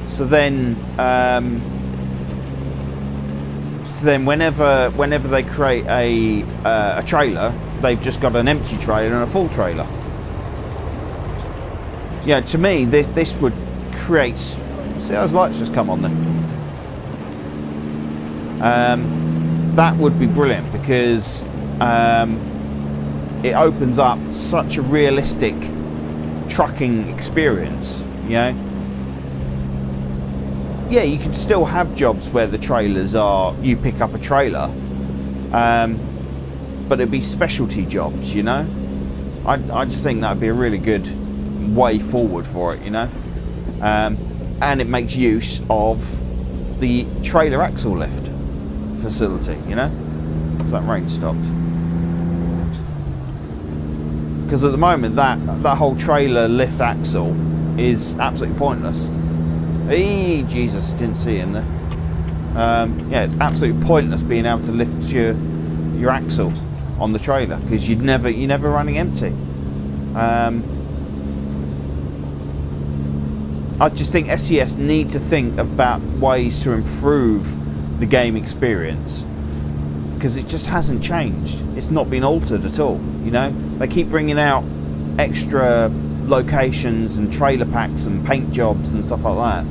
So then whenever they create a trailer, they've just got an empty trailer and a full trailer. Yeah, to me, this would create. See, those lights just come on then. That would be brilliant, because it opens up such a realistic trucking experience, you know. Yeah, you can still have jobs where the trailers are, you pick up a trailer, but it'd be specialty jobs, you know. I just think that would be a really good way forward for it, you know. And it makes use of the trailer axle lift facility, you know. So that rain stopped, because at the moment that whole trailer lift axle is absolutely pointless. Hey, Jesus, didn't see him there. Yeah, it's absolutely pointless being able to lift your axle on the trailer, because you're never running empty. I just think SES need to think about ways to improve the game experience, because it just hasn't changed. It's not been altered at all, you know. They keep bringing out extra locations and trailer packs and paint jobs and stuff like that,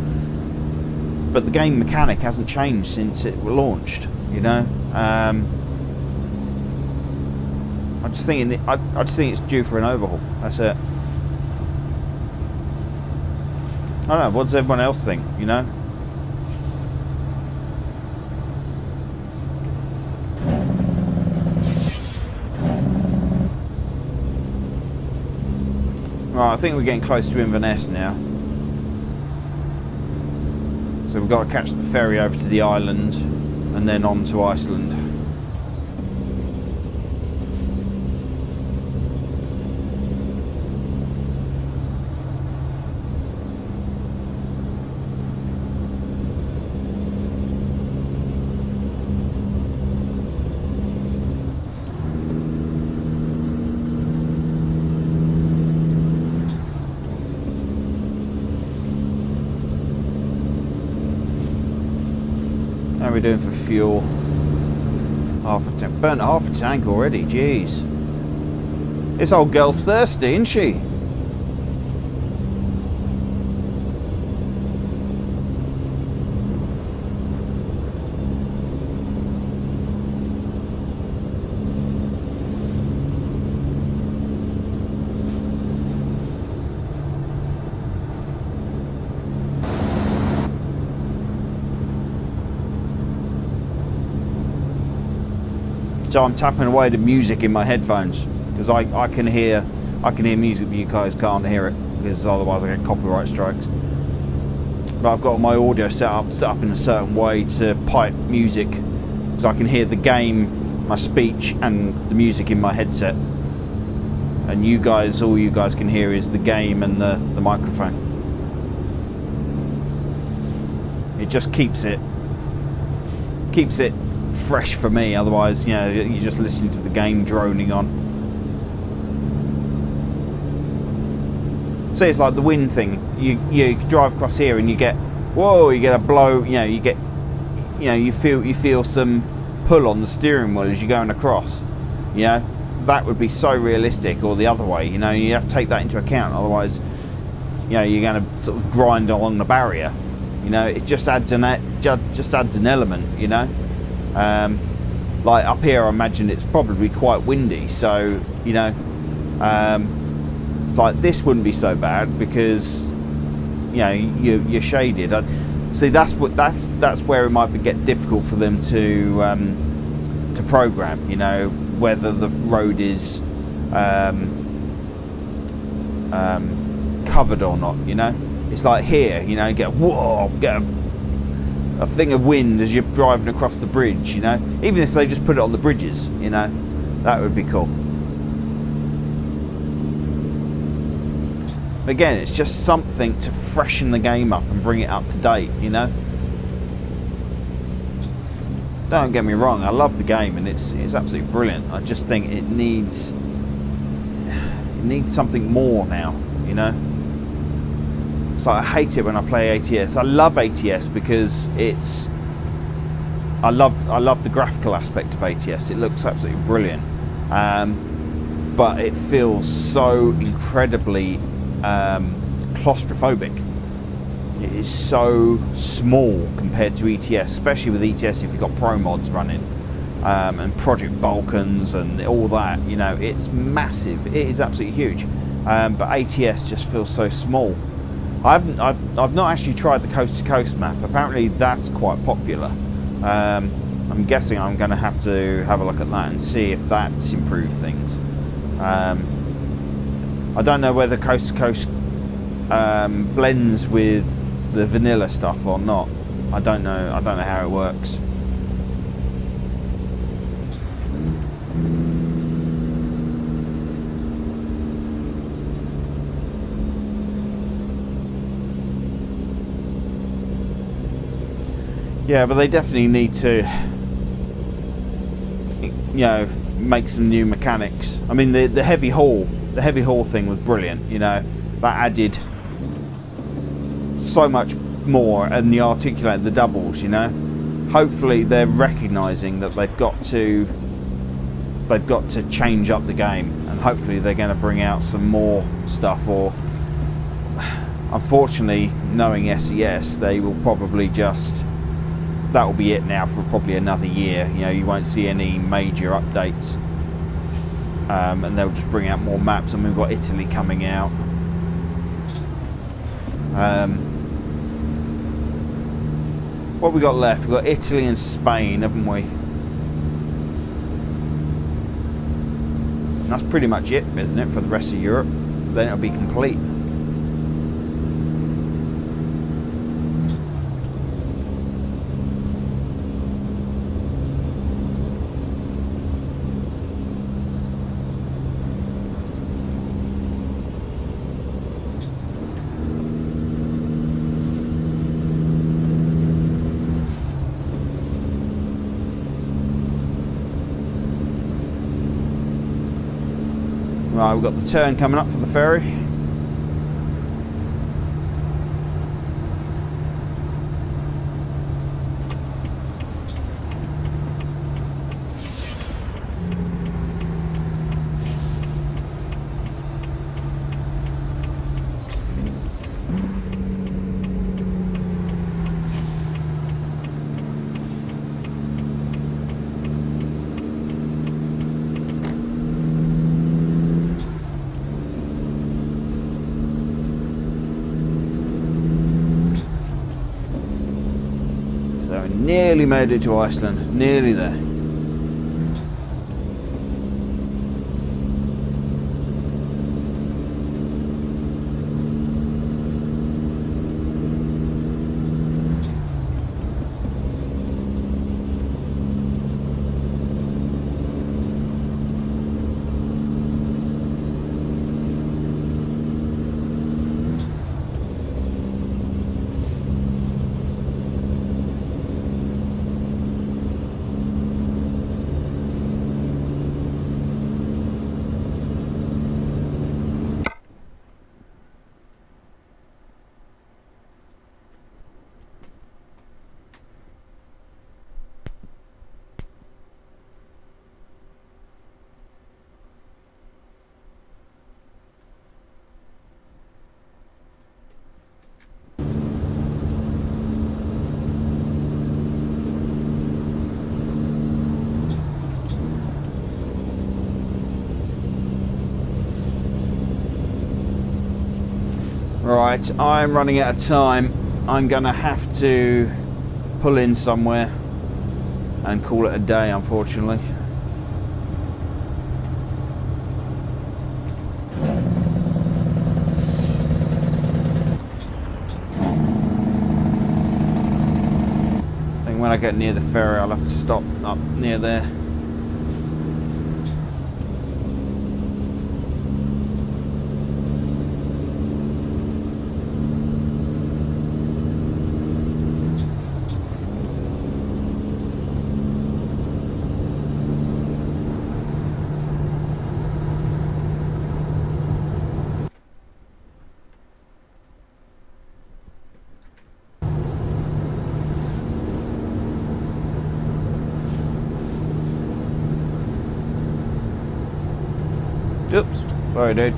but the game mechanic hasn't changed since it was launched, you know. I just think it's due for an overhaul. That's it. I don't know, what does everyone else think, you know? Right, I think we're getting close to Inverness now. So we've got to catch the ferry over to the island and then on to Iceland. How are we doing for fuel? Half a tank. Burnt half a tank already, jeez. This old girl's thirsty, isn't she? So I'm tapping away the music in my headphones because I can hear music, but you guys can't hear it because otherwise I get copyright strikes. But I've got my audio set up in a certain way to pipe music because I can hear the game, my speech, and the music in my headset. And you guys, all you guys can hear is the game and the microphone. It just keeps it fresh for me, otherwise, you know, you're just listening to the game droning on. See, it's like the wind thing. You drive across here and you get, whoa, you get a blow, you know, you feel some pull on the steering wheel as you're going across. You know, that would be so realistic, or the other way, you know, you have to take that into account, otherwise, you know, you're going to sort of grind along the barrier. You know, it just adds an element, you know. Like up here, I imagine it's probably quite windy, so you know, it's like this wouldn't be so bad because you know you're shaded. See, that's where it might get difficult for them to program. You know, whether the road is covered or not. You know, it's like here. You know, you get a thing of wind as you're driving across the bridge, you know. Even if they just put it on the bridges, you know, that would be cool. Again, it's just something to freshen the game up and bring it up to date, you know. Don't get me wrong, I love the game and it's absolutely brilliant. I just think it needs something more now, you know. So I hate it when I play ATS. I love ATS because I love the graphical aspect of ATS. It looks absolutely brilliant, but it feels so incredibly claustrophobic. It is so small compared to ETS, especially with ETS if you've got pro mods running and Project Balkans and all that. You know, it's massive. It is absolutely huge, but ATS just feels so small. I've not actually tried the coast to coast map. Apparently that's quite popular. I'm guessing I'm going to have a look at that and see if that's improved things. I don't know whether coast to coast blends with the vanilla stuff or not. I don't know how it works. Yeah, but they definitely need to, you know, make some new mechanics. I mean, the heavy haul thing was brilliant. You know, that added so much more, and the articulate, the doubles. You know, hopefully they're recognising that they've got to change up the game, and hopefully they're going to bring out some more stuff. Or, unfortunately, knowing SES, they will probably just. That will be it now for probably another year. You know, you won't see any major updates, and they'll just bring out more maps. I mean, we've got Italy coming out. What have we got left? We've got Italy and Spain, haven't we? And that's pretty much it, isn't it, for the rest of Europe? then it'll be complete. Right, we've got the turn coming up for the ferry. Nearly made it to Iceland, nearly there. Right, I'm running out of time. I'm gonna have to pull in somewhere and call it a day, unfortunately. I think when I get near the ferry, I'll have to stop up near there. Oops, sorry dude.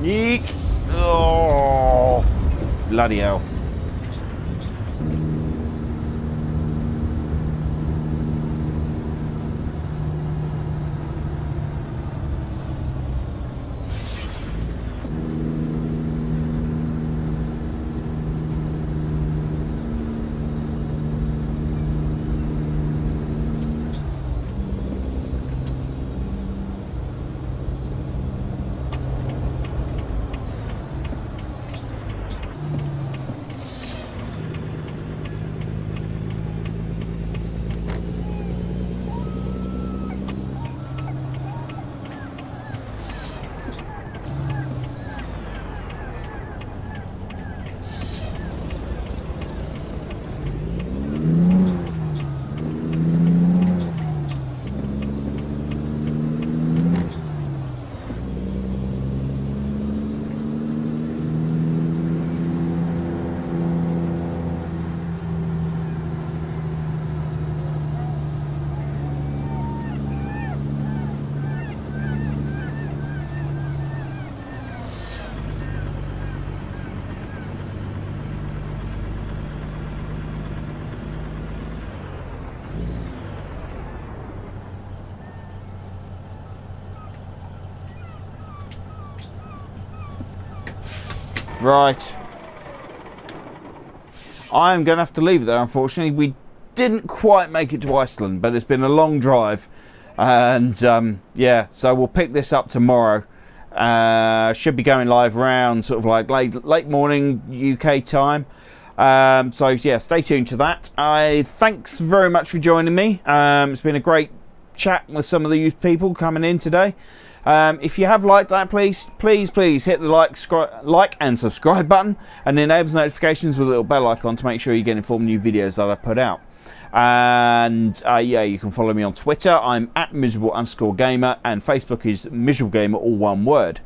Yeek! Oh, bloody hell. Right. I'm going to have to leave there, unfortunately. We didn't quite make it to Iceland, but it's been a long drive. And yeah, so we'll pick this up tomorrow. Should be going live around sort of like late morning UK time. So yeah, stay tuned to that. Thanks very much for joining me. It's been a great chat with some of the people coming in today. If you have liked that, please hit the like and subscribe button, and enable notifications with a little bell icon to make sure you get informed of new videos that I put out. And yeah, you can follow me on Twitter. I'm at miserable_gamer, and Facebook is miserable gamer, all one word.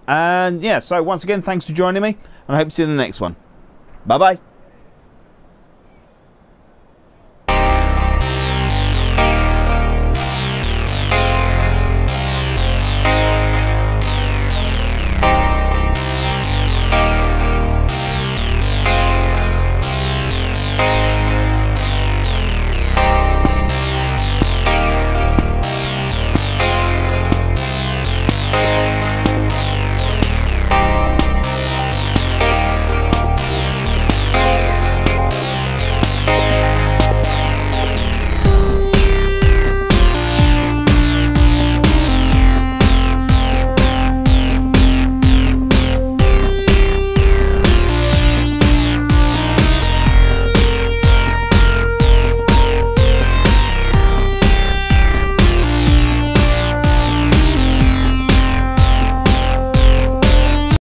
And yeah, so once again, thanks for joining me, and I hope to see you in the next one. Bye bye.